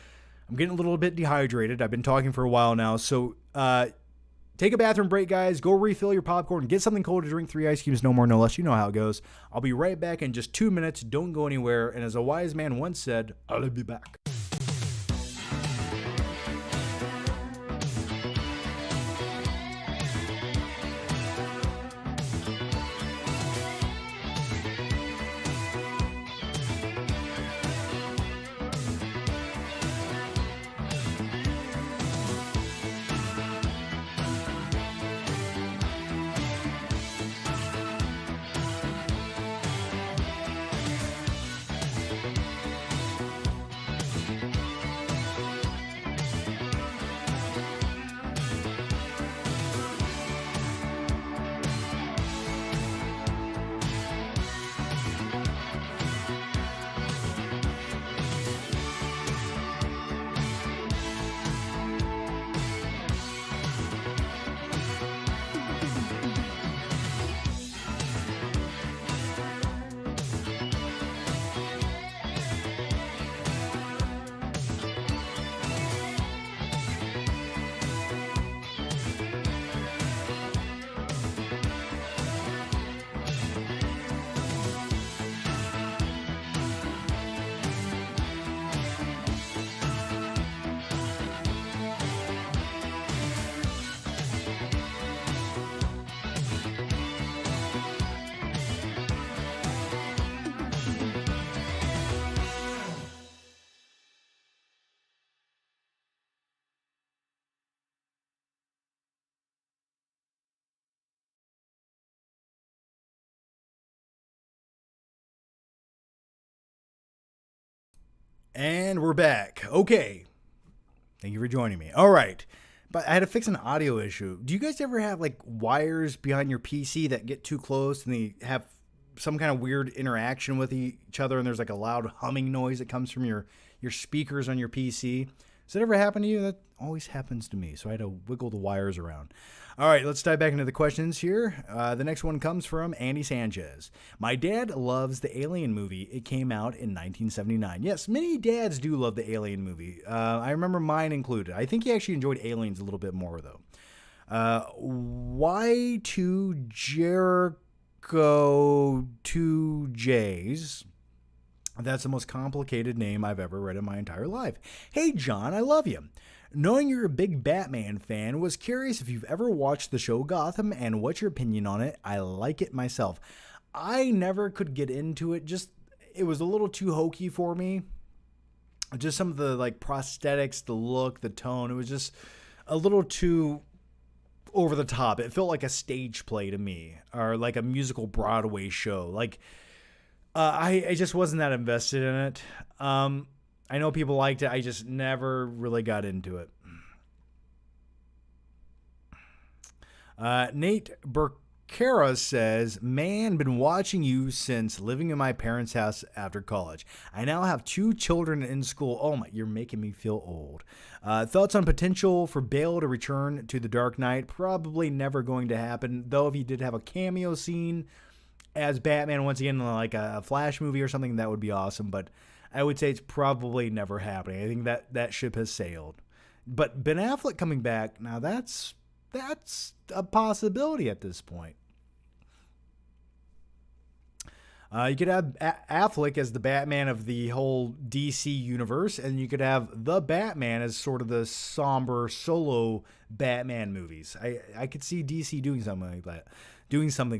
getting a little bit dehydrated. I've been talking for a while now. So take a bathroom break, guys. Go refill your popcorn. Get something cold to drink. 3 ice cubes, no more, no less. You know how it goes. I'll be right back in just 2 minutes. Don't go anywhere. And as a wise man once said, I'll be back. And we're back. Okay. Thank you for joining me. All right. But I had to fix an audio issue. Do you guys ever have like wires behind your PC that get too close and they have some kind of weird interaction with each other, and there's like a loud humming noise that comes from your speakers on your PC? Does that ever happen to you? That always happens to me, so I had to wiggle the wires around. All right, let's dive back into the questions here. The next one comes from Andy Sanchez. My dad loves the Alien movie. It came out in 1979. Yes, many dads do love the Alien movie. I remember mine included. I think he actually enjoyed Aliens a little bit more, though. Y2 Jericho 2Js. That's the most complicated name I've ever read in my entire life. Hey, John, I love you. Knowing you're a big Batman fan, was curious if you've ever watched the show Gotham and what's your opinion on it. I like it myself. I never could get into it. It was a little too hokey for me. Just some of the like prosthetics, the look, the tone. It was just a little too over the top. It felt like a stage play to me, or like a musical Broadway show. Like, I just wasn't that invested in it. I know people liked it. I just never really got into it. Nate Burkera says, man, been watching you since living in my parents' house after college. I now have 2 children in school. Oh my, you're making me feel old. Thoughts on potential for Bale to return to the Dark Knight? Probably never going to happen. Though if he did have a cameo scene as Batman once again in like a Flash movie or something, that would be awesome. But I would say it's probably never happening. I think that ship has sailed. But Ben Affleck coming back, now that's a possibility at this point. You could have Affleck as the Batman of the whole DC universe, and you could have the Batman as sort of the somber solo Batman movies. I could see DC doing something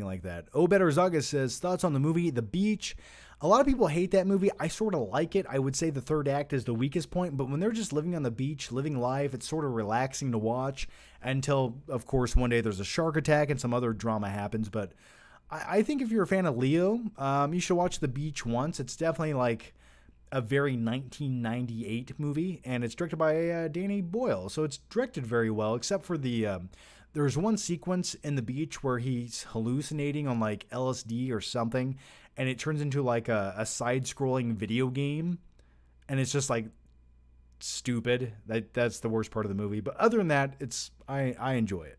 like that. Obed Arzaga says, thoughts on the movie The Beach? A lot of people hate that movie. I sort of like it. I would say the third act is the weakest point, but when they're just living on the beach, living life, it's sort of relaxing to watch until, of course, one day there's a shark attack and some other drama happens. But I think if you're a fan of Leo, you should watch The Beach once. It's definitely like a very 1998 movie, and it's directed by Danny Boyle. So it's directed very well, except for there's one sequence in The Beach where he's hallucinating on like LSD or something, and it turns into like a side-scrolling video game, and it's just like stupid. That's the worst part of the movie. But other than that, I enjoy it.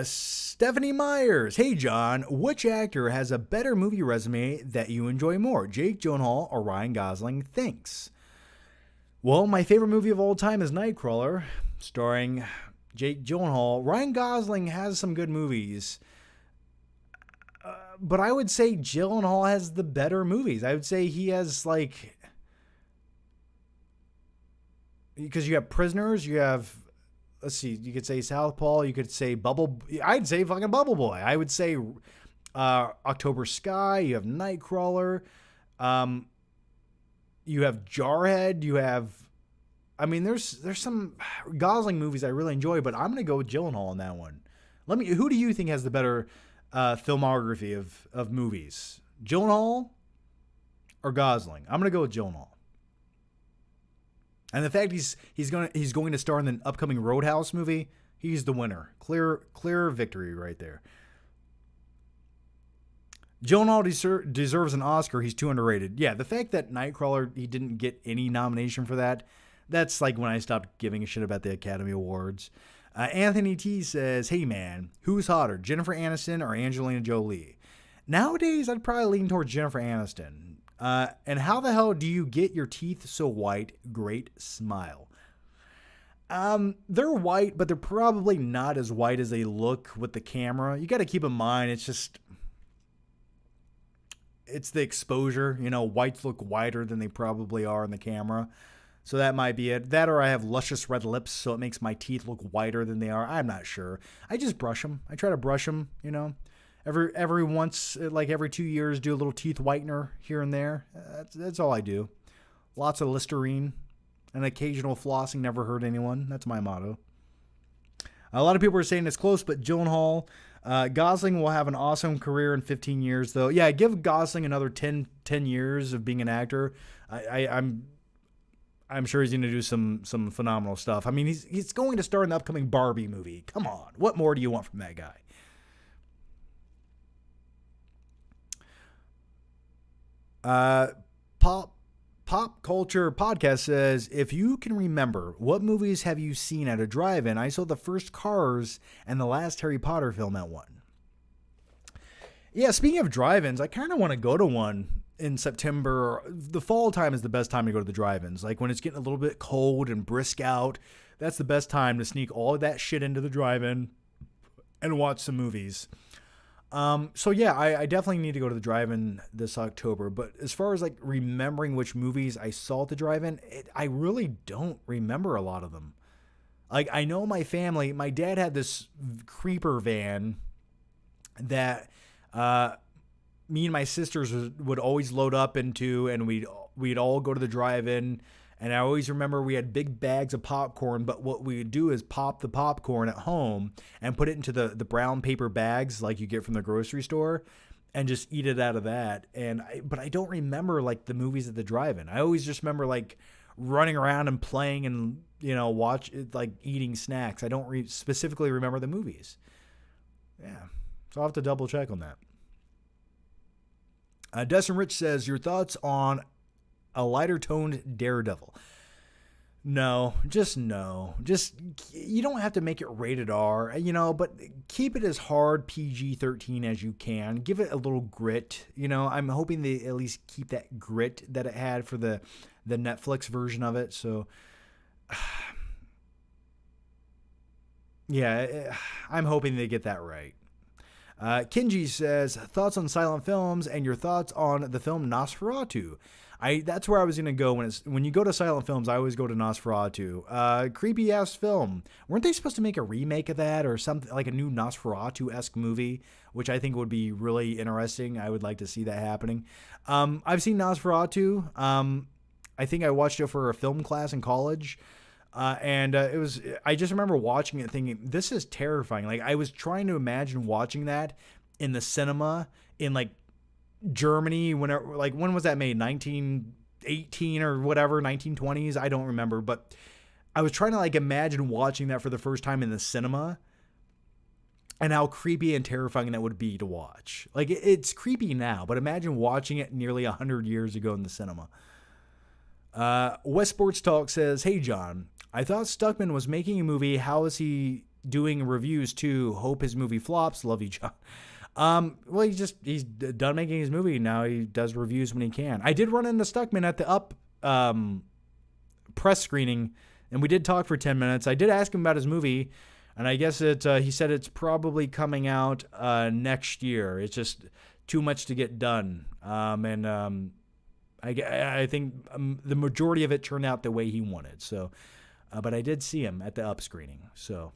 Stephanie Myers. Hey, John. Which actor has a better movie resume that you enjoy more, Jake Gyllenhaal or Ryan Gosling? Thanks. Well, my favorite movie of all time is Nightcrawler, starring Jake Gyllenhaal. Ryan Gosling has some good movies, but I would say Gyllenhaal has the better movies. I would say he has like, because you have Prisoners, you have, let's see, you could say Southpaw, you could say I'd say fucking Bubble Boy. I would say October Sky, you have Nightcrawler, you have Jarhead, you have, I mean, there's some Gosling movies I really enjoy, but I'm going to go with Gyllenhaal on that one. Who do you think has the better filmography of movies? Gyllenhaal or Gosling? I'm going to go with Gyllenhaal. And the fact he's going to star in the upcoming Roadhouse movie, he's the winner. Clear victory right there. Gyllenhaal deserves an Oscar. He's too underrated. Yeah, the fact that Nightcrawler, he didn't get any nomination for that's like when I stopped giving a shit about the Academy Awards. Anthony T says, hey man, who's hotter, Jennifer Aniston or Angelina Jolie? Nowadays, I'd probably lean towards Jennifer Aniston. And how the hell do you get your teeth so white? Great smile. They're white, but they're probably not as white as they look with the camera. You got to keep in mind, it's the exposure. Whites look whiter than they probably are in the camera. So that might be it. That, or I have luscious red lips, so it makes my teeth look whiter than they are. I'm not sure. I just brush them. I try to brush them, every once, like every 2 years, do a little teeth whitener here and there. That's all I do. Lots of Listerine. An occasional flossing never hurt anyone. That's my motto. A lot of people are saying it's close, but Gyllenhaal, Gosling will have an awesome career in 15 years, though. Yeah, give Gosling another 10 years of being an actor. I'm sure he's going to do some phenomenal stuff. I mean, he's going to star in the upcoming Barbie movie. Come on. What more do you want from that guy? Pop Culture Podcast says, if you can remember, what movies have you seen at a drive-in? I saw the first Cars and the last Harry Potter film at one. Yeah, speaking of drive-ins, I kind of want to go to one in September. The fall time is the best time to go to the drive-ins. Like when it's getting a little bit cold and brisk out, that's the best time to sneak all of that shit into the drive-in and watch some movies. So yeah, I definitely need to go to the drive-in this October. But as far as like remembering which movies I saw at the drive-in, I really don't remember a lot of them. Like I know my family, my dad had this creeper van that me and my sisters would always load up into, and we'd all go to the drive-in. And I always remember we had big bags of popcorn, but what we would do is pop the popcorn at home and put it into the brown paper bags like you get from the grocery store and just eat it out of that. But I don't remember like the movies at the drive-in. I always just remember like running around and playing and, like eating snacks. I don't specifically remember the movies. Yeah. So I'll have to double check on that. Destin Rich says, your thoughts on a lighter toned Daredevil? No. Just you don't have to make it rated R, but keep it as hard PG-13 as you can. Give it a little grit. I'm hoping they at least keep that grit that it had for the Netflix version of it. So yeah, I'm hoping they get that right. Kinji says, thoughts on silent films and your thoughts on the film Nosferatu. That's where I was going to go. When you go to silent films, I always go to Nosferatu. Creepy ass film. Weren't they supposed to make a remake of that or something, like a new Nosferatu-esque movie, which I think would be really interesting. I would like to see that happening. I've seen Nosferatu. I think I watched it for a film class in college. I just remember watching it thinking, this is terrifying. Like I was trying to imagine watching that in the cinema in like Germany, when was that made? 1918 or whatever, 1920s? I don't remember, but I was trying to like imagine watching that for the first time in the cinema and how creepy and terrifying that would be to watch. Like it's creepy now, but imagine watching it nearly 100 years ago in the cinema. West Sports Talk says, hey John, I thought Stuckman was making a movie. How is he doing reviews too? Hope his movie flops. Love you, John. Well, he's done making his movie. Now he does reviews when he can. I did run into Stuckman at the Up press screening, and we did talk for 10 minutes. I did ask him about his movie, and I guess he said it's probably coming out next year. It's just too much to get done. I think the majority of it turned out the way he wanted. So, but I did see him at the Up screening. So.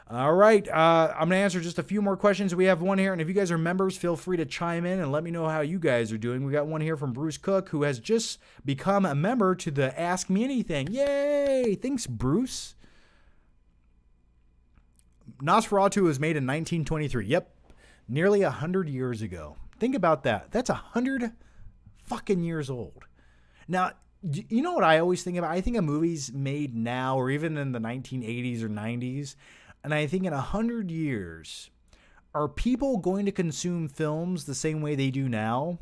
All right, I'm going to answer just a few more questions. We have one here, and if you guys are members, feel free to chime in and let me know how you guys are doing. We got one here from Bruce Cook, who has just become a member to the Ask Me Anything. Yay! Thanks, Bruce. Nosferatu was made in 1923. Yep, nearly 100 years ago. Think about that. That's 100 fucking years old. Now, you know what I always think about? I think of movies made now or even in the 1980s or 90s. And I think in 100 years, are people going to consume films the same way they do now?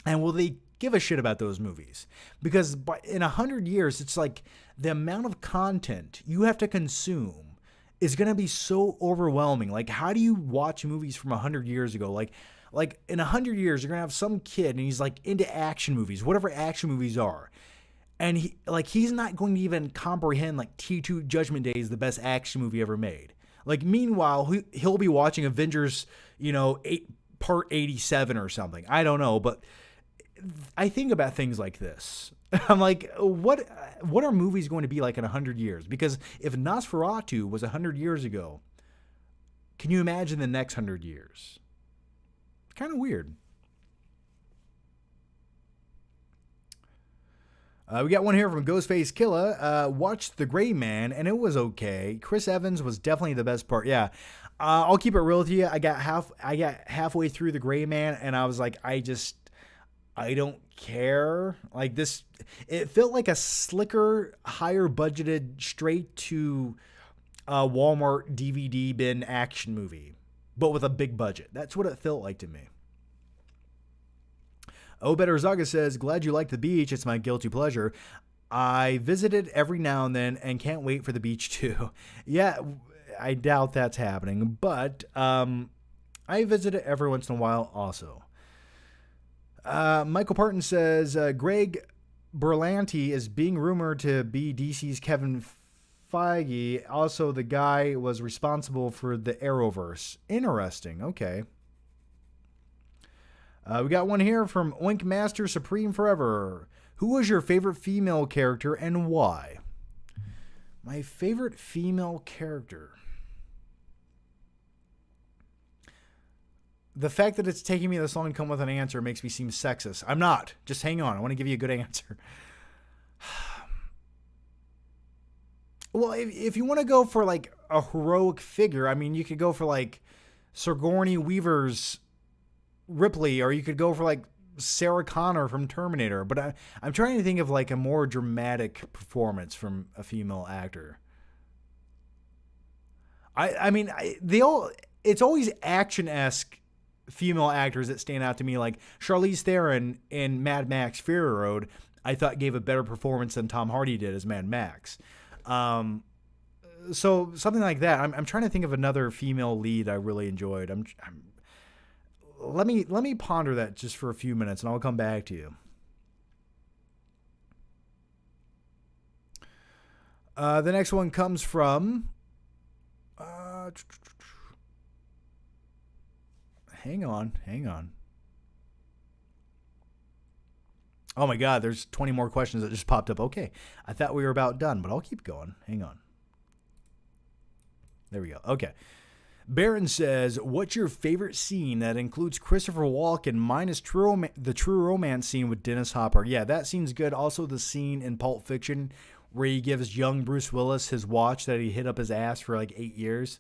And will they give a shit about those movies? Because in 100 years, it's like the amount of content you have to consume is going to be so overwhelming. Like, how do you watch movies from 100 years ago? Like in 100 years, you're going to have some kid and he's like into action movies, whatever action movies are. And he's not going to even comprehend like T2 Judgment Day is the best action movie ever made. Like meanwhile, he'll be watching Avengers, part 87 or something. I don't know, but I think about things like this. I'm like, what are movies going to be like in 100 years? Because if Nosferatu was 100 years ago, can you imagine the next 100 years? It's kind of weird. We got one here from Ghostface Killer. Watched The Gray Man, and it was okay. Chris Evans was definitely the best part. Yeah, I'll keep it real with you. I got halfway through The Gray Man, and I was like, I I don't care. Like this, it felt like a slicker, higher budgeted, straight to Walmart DVD bin action movie, but with a big budget. That's what it felt like to me. Better Zaga says, glad you like the beach. It's my guilty pleasure. I visit it every now and then and can't wait for the beach too. Yeah, I doubt that's happening, but I visit it every once in a while also. Michael Parton says, Greg Berlanti is being rumored to be DC's Kevin Feige. Also, the guy was responsible for the Arrowverse. Interesting. Okay. We got one here from Oink Master Supreme Forever. Who was your favorite female character and why? My favorite female character. The fact that it's taking me this long to come with an answer makes me seem sexist. I'm not. Just hang on. I want to give you a good answer. Well, if you want to go for like a heroic figure, I mean, you could go for like Sigourney Weaver's Ripley, or you could go for like Sarah Connor from Terminator. But I'm trying to think of like a more dramatic performance from a female actor. It's always action-esque female actors that stand out to me, like Charlize Theron in Mad Max Fury Road. I thought gave a better performance than Tom Hardy did as Mad Max. So something like that. I'm trying to think of another female lead I really enjoyed. Let me ponder that just for a few minutes, and I'll come back to you. The next one comes from. Hang on. Oh my God, there's 20 more questions that just popped up. Okay, I thought we were about done, but I'll keep going. Hang on. There we go. Okay. Baron says, what's your favorite scene that includes Christopher Walken minus the true romance scene with Dennis Hopper? Yeah, that scene's good. Also, the scene in Pulp Fiction where he gives young Bruce Willis his watch that he hid up his ass for like 8 years.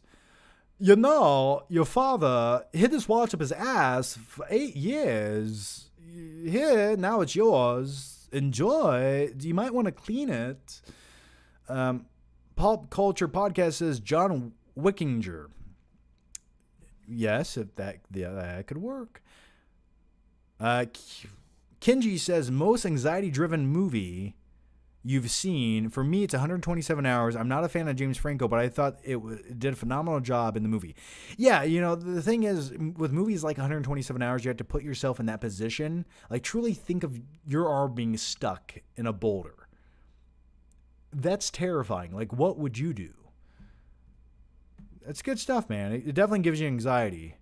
You know, your father hid this watch up his ass for 8 years. Here, now it's yours. Enjoy. You might want to clean it. Pop Culture Podcast says John Wickinger. Yes, if that could work. Kenji says most anxiety-driven movie you've seen. For me, it's 127 Hours. I'm not a fan of James Franco, but I thought it did a phenomenal job in the movie. Yeah, you know, the thing is, with movies like 127 Hours, you have to put yourself in that position. Like, truly think of your arm being stuck in a boulder. That's terrifying. Like, what would you do? That's good stuff, man. It definitely gives you anxiety.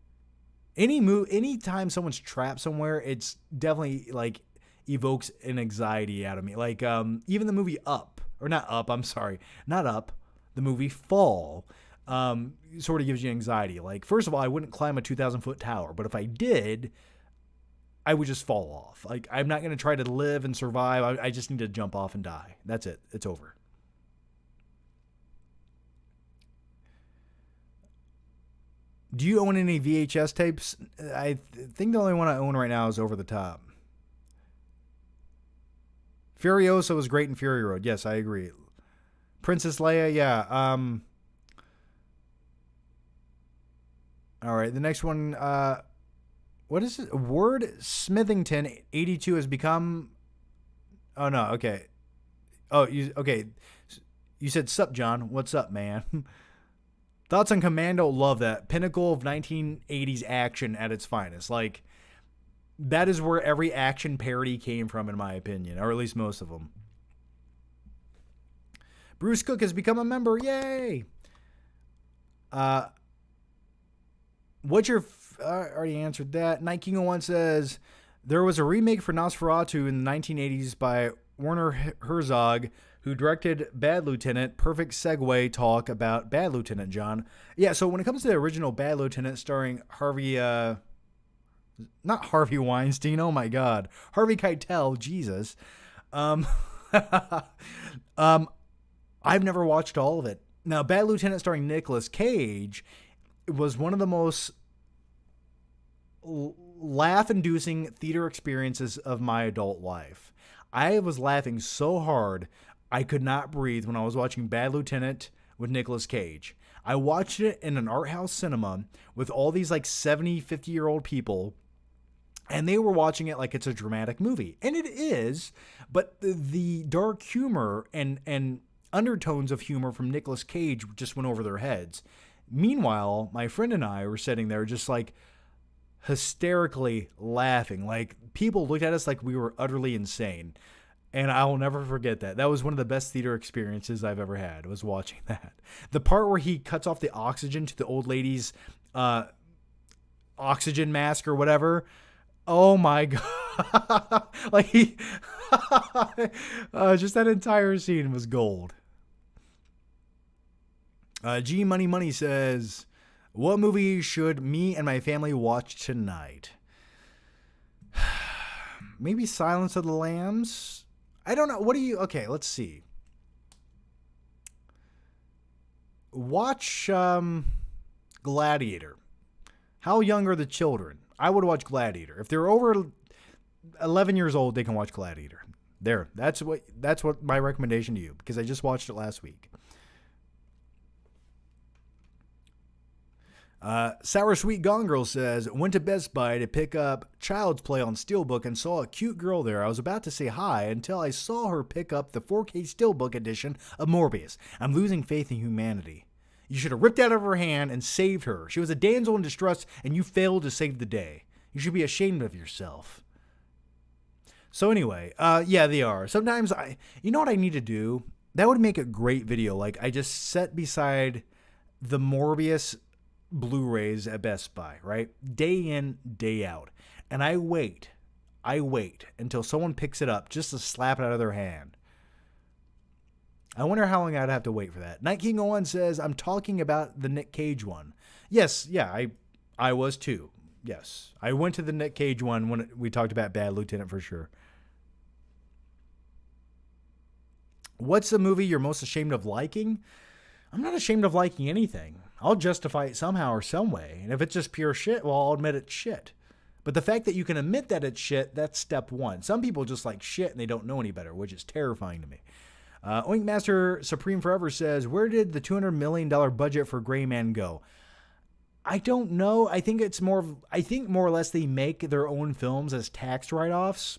Anytime someone's trapped somewhere, it's definitely, like, evokes an anxiety out of me. Like, even the movie Up, or not Up, I'm sorry, not Up, the movie Fall, sort of gives you anxiety. Like, first of all, I wouldn't climb a 2,000-foot tower, but if I did, I would just fall off. Like, I'm not going to try to live and survive. I just need to jump off and die. That's it. It's over. Do you own any VHS tapes? I think the only one I own right now is Over the Top. Furiosa was great in Fury Road. Yes, I agree. Princess Leia, yeah. All right, the next one. What is it? Word Smithington 82 has become. Oh no, okay. Oh, okay. You said sup, John. What's up, man? Thoughts on Commando? Love that. Pinnacle of 1980s action at its finest. Like, that is where every action parody came from, in my opinion, or at least most of them. Bruce Cook has become a member. Yay! What's your... I already answered that. Night King 01 says, there was a remake for Nosferatu in the 1980s by Werner Herzog, who directed Bad Lieutenant. Perfect segue talk about Bad Lieutenant, John. Yeah, so when it comes to the original Bad Lieutenant starring Harvey... not Harvey Weinstein, oh my God. Harvey Keitel, Jesus. I've never watched all of it. Now, Bad Lieutenant starring Nicolas Cage was one of the most laugh-inducing theater experiences of my adult life. I was laughing so hard I could not breathe when I was watching Bad Lieutenant with Nicolas Cage. I watched it in an art house cinema with all these like 70, 50-year-old people, and they were watching it like it's a dramatic movie. And it is, but the dark humor and undertones of humor from Nicolas Cage just went over their heads. Meanwhile, my friend and I were sitting there just like hysterically laughing. Like, people looked at us like we were utterly insane. And I will never forget that. That was one of the best theater experiences I've ever had, was watching that. The part where he cuts off the oxygen to the old lady's oxygen mask or whatever. Oh my God. Like, he just that entire scene was gold. G Money Money says, what movie should me and my family watch tonight? Maybe Silence of the Lambs? I don't know. What do you... Okay, let's see. Watch Gladiator. How young are the children? I would watch Gladiator. If they're over 11 years old, they can watch Gladiator. There. That's what my recommendation to you, because I just watched it last week. Sour Sweet Gone Girl says, went to Best Buy to pick up Child's Play on Steelbook and saw a cute girl there. I was about to say hi until I saw her pick up the 4K Steelbook edition of Morbius. I'm losing faith in humanity. You should have ripped out of her hand and saved her. She was a damsel in distress and you failed to save the day. You should be ashamed of yourself. So anyway, yeah, they are. Sometimes you know what I need to do? That would make a great video. Like, I just set beside the Morbius Blu-rays at Best Buy, right? Day in, day out. And I wait until someone picks it up just to slap it out of their hand. I wonder how long I'd have to wait for that. Night King 01 says, I'm talking about the Nick Cage one. Yes, yeah, I was too. Yes. I went to the Nick Cage one when we talked about Bad Lieutenant for sure. What's the movie you're most ashamed of liking? I'm not ashamed of liking anything. I'll justify it somehow or some way. And if it's just pure shit, well, I'll admit it's shit. But the fact that you can admit that it's shit, that's step one. Some people just like shit and they don't know any better, which is terrifying to me. Oink Master Supreme Forever says, where did the $200 million budget for Gray Man go? I don't know. I think more or less they make their own films as tax write-offs.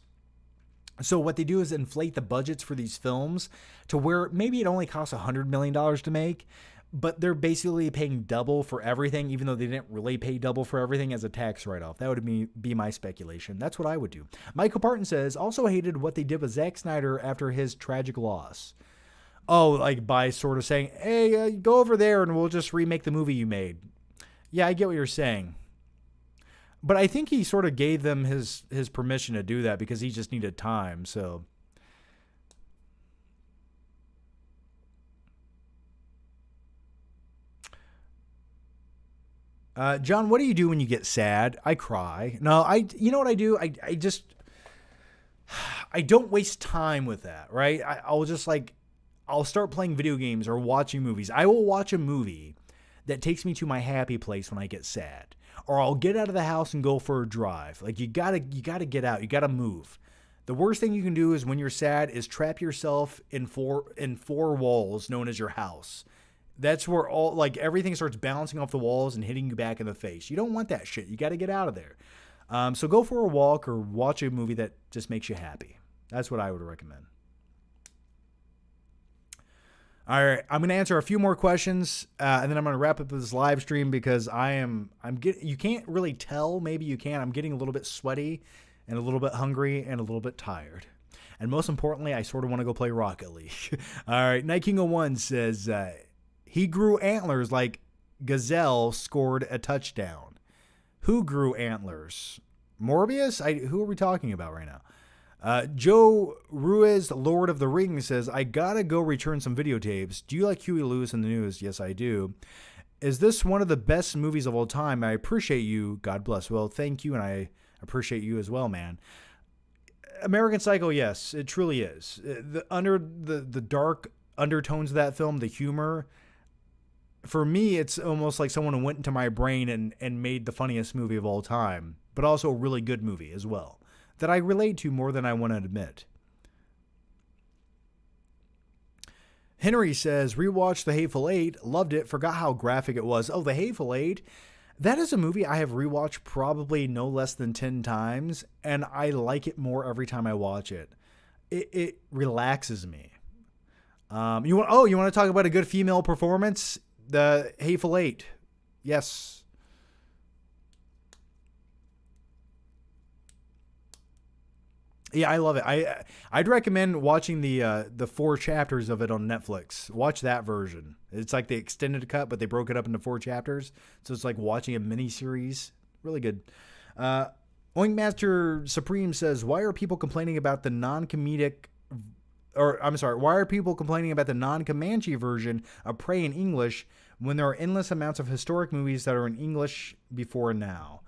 So what they do is inflate the budgets for these films to where maybe it only costs $100 million to make, but they're basically paying double for everything, even though they didn't really pay double for everything as a tax write-off. That would be my speculation. That's what I would do. Michael Parton says, also hated what they did with Zack Snyder after his tragic loss. Oh, like by sort of saying, hey, go over there and we'll just remake the movie you made. Yeah, I get what you're saying. But I think he sort of gave them his permission to do that because he just needed time, so... John, what do you do when you get sad? I cry. No, you know what I do? I don't waste time with that, right? I'll start playing video games or watching movies. I will watch a movie that takes me to my happy place when I get sad. Or I'll get out of the house and go for a drive. Like, you gotta get out. You gotta move. The worst thing you can do is when you're sad is trap yourself in four walls known as your house. That's where everything starts bouncing off the walls and hitting you back in the face. You don't want that shit. You got to get out of there. So go for a walk or watch a movie that just makes you happy. That's what I would recommend. All right, I'm going to answer a few more questions, and then I'm going to wrap up this live stream because you can't really tell. Maybe you can. I'm getting a little bit sweaty and a little bit hungry and a little bit tired. And most importantly, I sort of want to go play Rocket League. All right, Night King 01 says... he grew antlers like Gazelle scored a touchdown. Who grew antlers? Morbius? Who are we talking about right now? Joe Ruiz, Lord of the Rings, says, I gotta go return some videotapes. Do you like Huey Lewis in the news? Yes, I do. Is this one of the best movies of all time? I appreciate you. God bless. Well, thank you, and I appreciate you as well, man. American Psycho, yes, it truly is. Under the dark undertones of that film, the humor... For me, it's almost like someone went into my brain and made the funniest movie of all time. But but also a really good movie as well that I relate to more than I want to admit. Henry says, rewatched The Hateful Eight, loved it, forgot how graphic it was. Oh, The Hateful Eight, that is a movie I have rewatched probably no less than 10 times, and I like it more every time I watch it. It relaxes me. You want to talk about a good female performance? The Hateful Eight. Yes. Yeah, I love it. I'd recommend watching the 4 chapters of it on Netflix. Watch that version. It's like the extended cut, but they broke it up into 4 chapters. So it's like watching a mini series. Really good. Oinkmaster Supreme says, why are people complaining about the non-comedic, why are people complaining about the non-Comanche version of Prey in English when there are endless amounts of historic movies that are in English before now?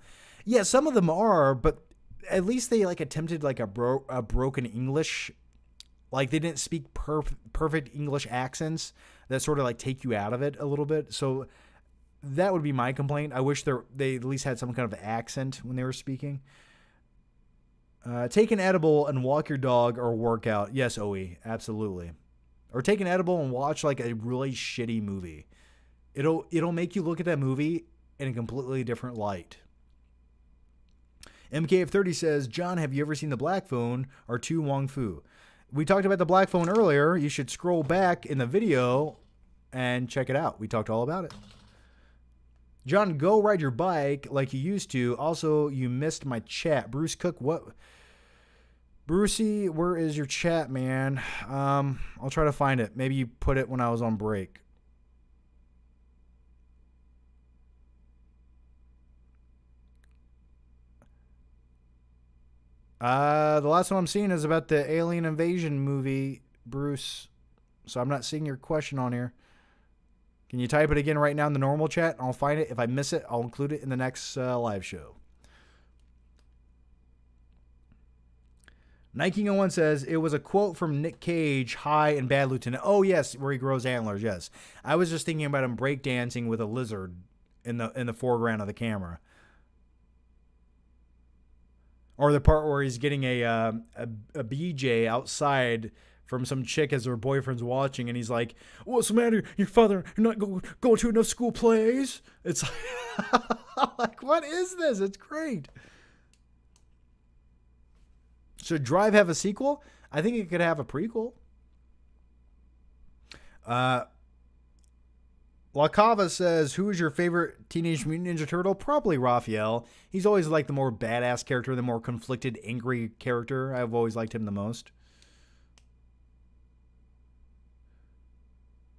Yeah, some of them are, but at least they like attempted like a broken English. Like they didn't speak perfect English accents that sort of like take you out of it a little bit. So that would be my complaint. I wish they at least had some kind of accent when they were speaking. Take an edible and walk your dog or work out. Yes, Oe, absolutely. Or take an edible and watch like a really shitty movie. It'll make you look at that movie in a completely different light. MKF30 says, John, have you ever seen The Black Phone or Tu Wong Fu? We talked about The Black Phone earlier. You should scroll back in the video and check it out. We talked all about it. John, go ride your bike like you used to. Also, you missed my chat. Bruce Cook, what? Brucey, where is your chat, man? I'll try to find it. Maybe you put it when I was on break. The last one I'm seeing is about the alien invasion movie, Bruce. So I'm not seeing your question on here. Can you type it again right now in the normal chat? I'll find it. If I miss it, I'll include it in the next live show. Nike01 says, it was a quote from Nick Cage, High and Bad Lieutenant. Oh, yes, where he grows antlers, yes. I was just thinking about him breakdancing with a lizard in the foreground of the camera. Or the part where he's getting a BJ outside from some chick as her boyfriend's watching, and he's like, what's the matter? Your father, you're not going to enough school plays? It's like, what is this? It's great. Should Drive have a sequel? I think it could have a prequel. La Cava says, who is your favorite Teenage Mutant Ninja Turtle? Probably Raphael. He's always like the more badass character, the more conflicted, angry character. I've always liked him the most.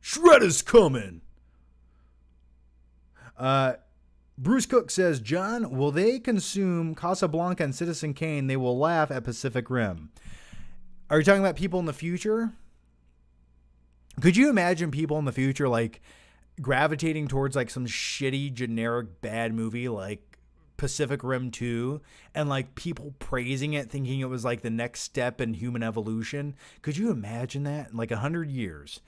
Shredder's coming. Bruce Cook says, John, will they consume Casablanca and Citizen Kane? They will laugh at Pacific Rim. Are you talking about people in the future? Could you imagine people in the future like gravitating towards like some shitty generic bad movie like Pacific Rim 2 and like people praising it, thinking it was like the next step in human evolution? Could you imagine that in like 100 years?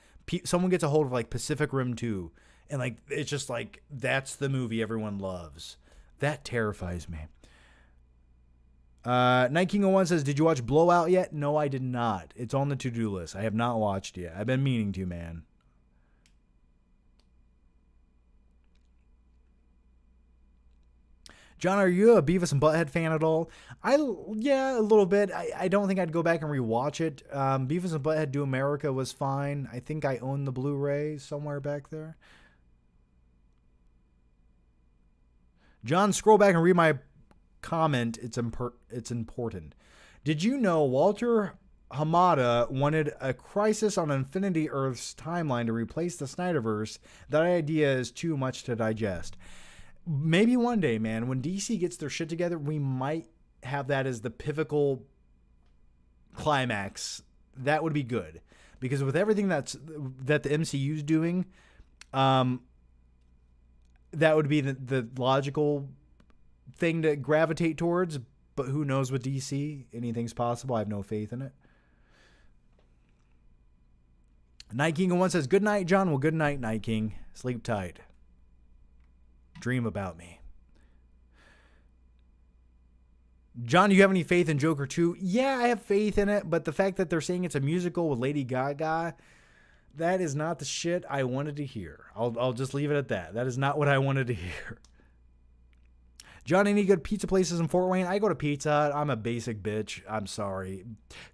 Someone gets a hold of like Pacific Rim 2 and like it's just like that's the movie everyone loves. That terrifies me. Night King 01 says, did you watch Blowout yet? No, I did not. It's on the to-do list. I have not watched yet. I've been meaning to, man. John, are you a Beavis and Butthead fan at all? Yeah, a little bit. I don't think I'd go back and rewatch it. Beavis and Butthead Do America was fine. I think I own the Blu-ray somewhere back there. John, scroll back and read my comment. It's important. Did you know Walter Hamada wanted a Crisis on Infinity Earth's timeline to replace the Snyderverse? That idea is too much to digest. Maybe one day, man, when DC gets their shit together, we might have that as the pivotal climax. That would be good. Because with everything that the MCU's doing, that would be the logical thing to gravitate towards. But who knows with DC? Anything's possible. I have no faith in it. Night King 01 says, good night, John. Well, good night, Night King. Sleep tight. Dream about me. John, do you have any faith in Joker 2? Yeah, I have faith in it, but the fact that they're saying it's a musical with Lady Gaga, that is not the shit I wanted to hear. I'll just leave it at that. That is not what I wanted to hear. John, any good pizza places in Fort Wayne? I go to Pizza Hut. I'm a basic bitch. I'm sorry.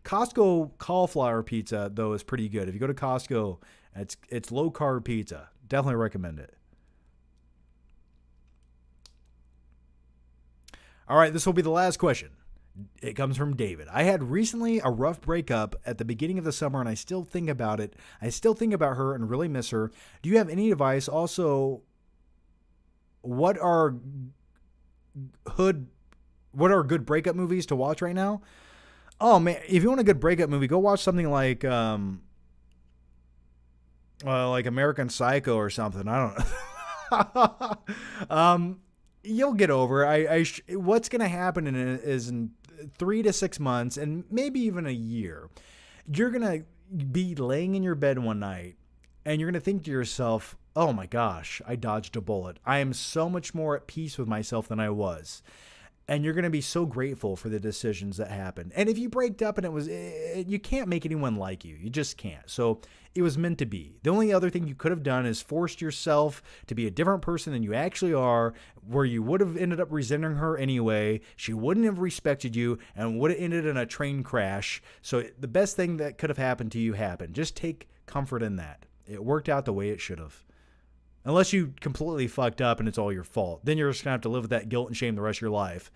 Costco cauliflower pizza, though, is pretty good. If you go to Costco, it's low-carb pizza. Definitely recommend it. All right, this will be the last question. It comes from David. I had recently a rough breakup at the beginning of the summer, and I still think about it. I still think about her and really miss her. Do you have any advice? Also, what are good breakup movies to watch right now? Oh man, if you want a good breakup movie, go watch something like American Psycho or something. I don't. You'll get over. What's gonna happen is in 3 to 6 months, and maybe even a year, you're gonna be laying in your bed one night, and you're gonna think to yourself, "Oh my gosh, I dodged a bullet. I am so much more at peace with myself than I was." And you're going to be so grateful for the decisions that happened. And if you break up and you can't make anyone like you. You just can't. So it was meant to be. The only other thing you could have done is forced yourself to be a different person than you actually are, where you would have ended up resenting her anyway. She wouldn't have respected you and would have ended in a train crash. So the best thing that could have happened to you happened. Just take comfort in that. It worked out the way it should have. Unless you completely fucked up and it's all your fault. Then you're just going to have to live with that guilt and shame the rest of your life.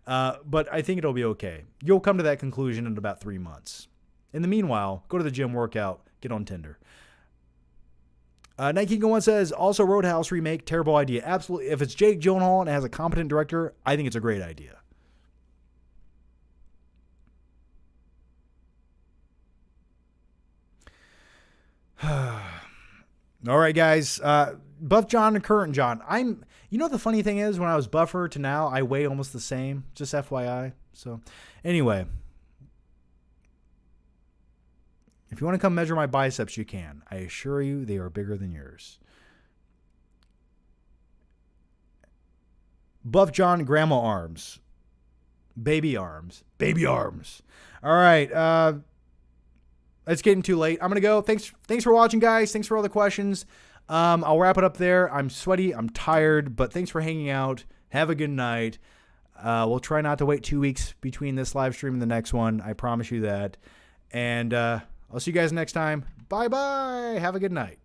But I think it'll be okay. You'll come to that conclusion in about 3 months. In the meanwhile, go to the gym, work out, get on Tinder. Night King 1 says, also Roadhouse remake, terrible idea. Absolutely. If it's Jake Gyllenhaal and it has a competent director, I think it's a great idea. All right, guys. Buff John and Current John. You know, the funny thing is, when I was buffer to now, I weigh almost the same. Just FYI. So, anyway. If you want to come measure my biceps, you can. I assure you, they are bigger than yours. Buff John, grandma arms. Baby arms. Baby arms. All right. It's getting too late. I'm going to go. Thanks for watching, guys. Thanks for all the questions. I'll wrap it up there. I'm sweaty. I'm tired, but thanks for hanging out. Have a good night. We'll try not to wait 2 weeks between this live stream and the next one. I promise you that. And I'll see you guys next time. Bye-bye. Have a good night.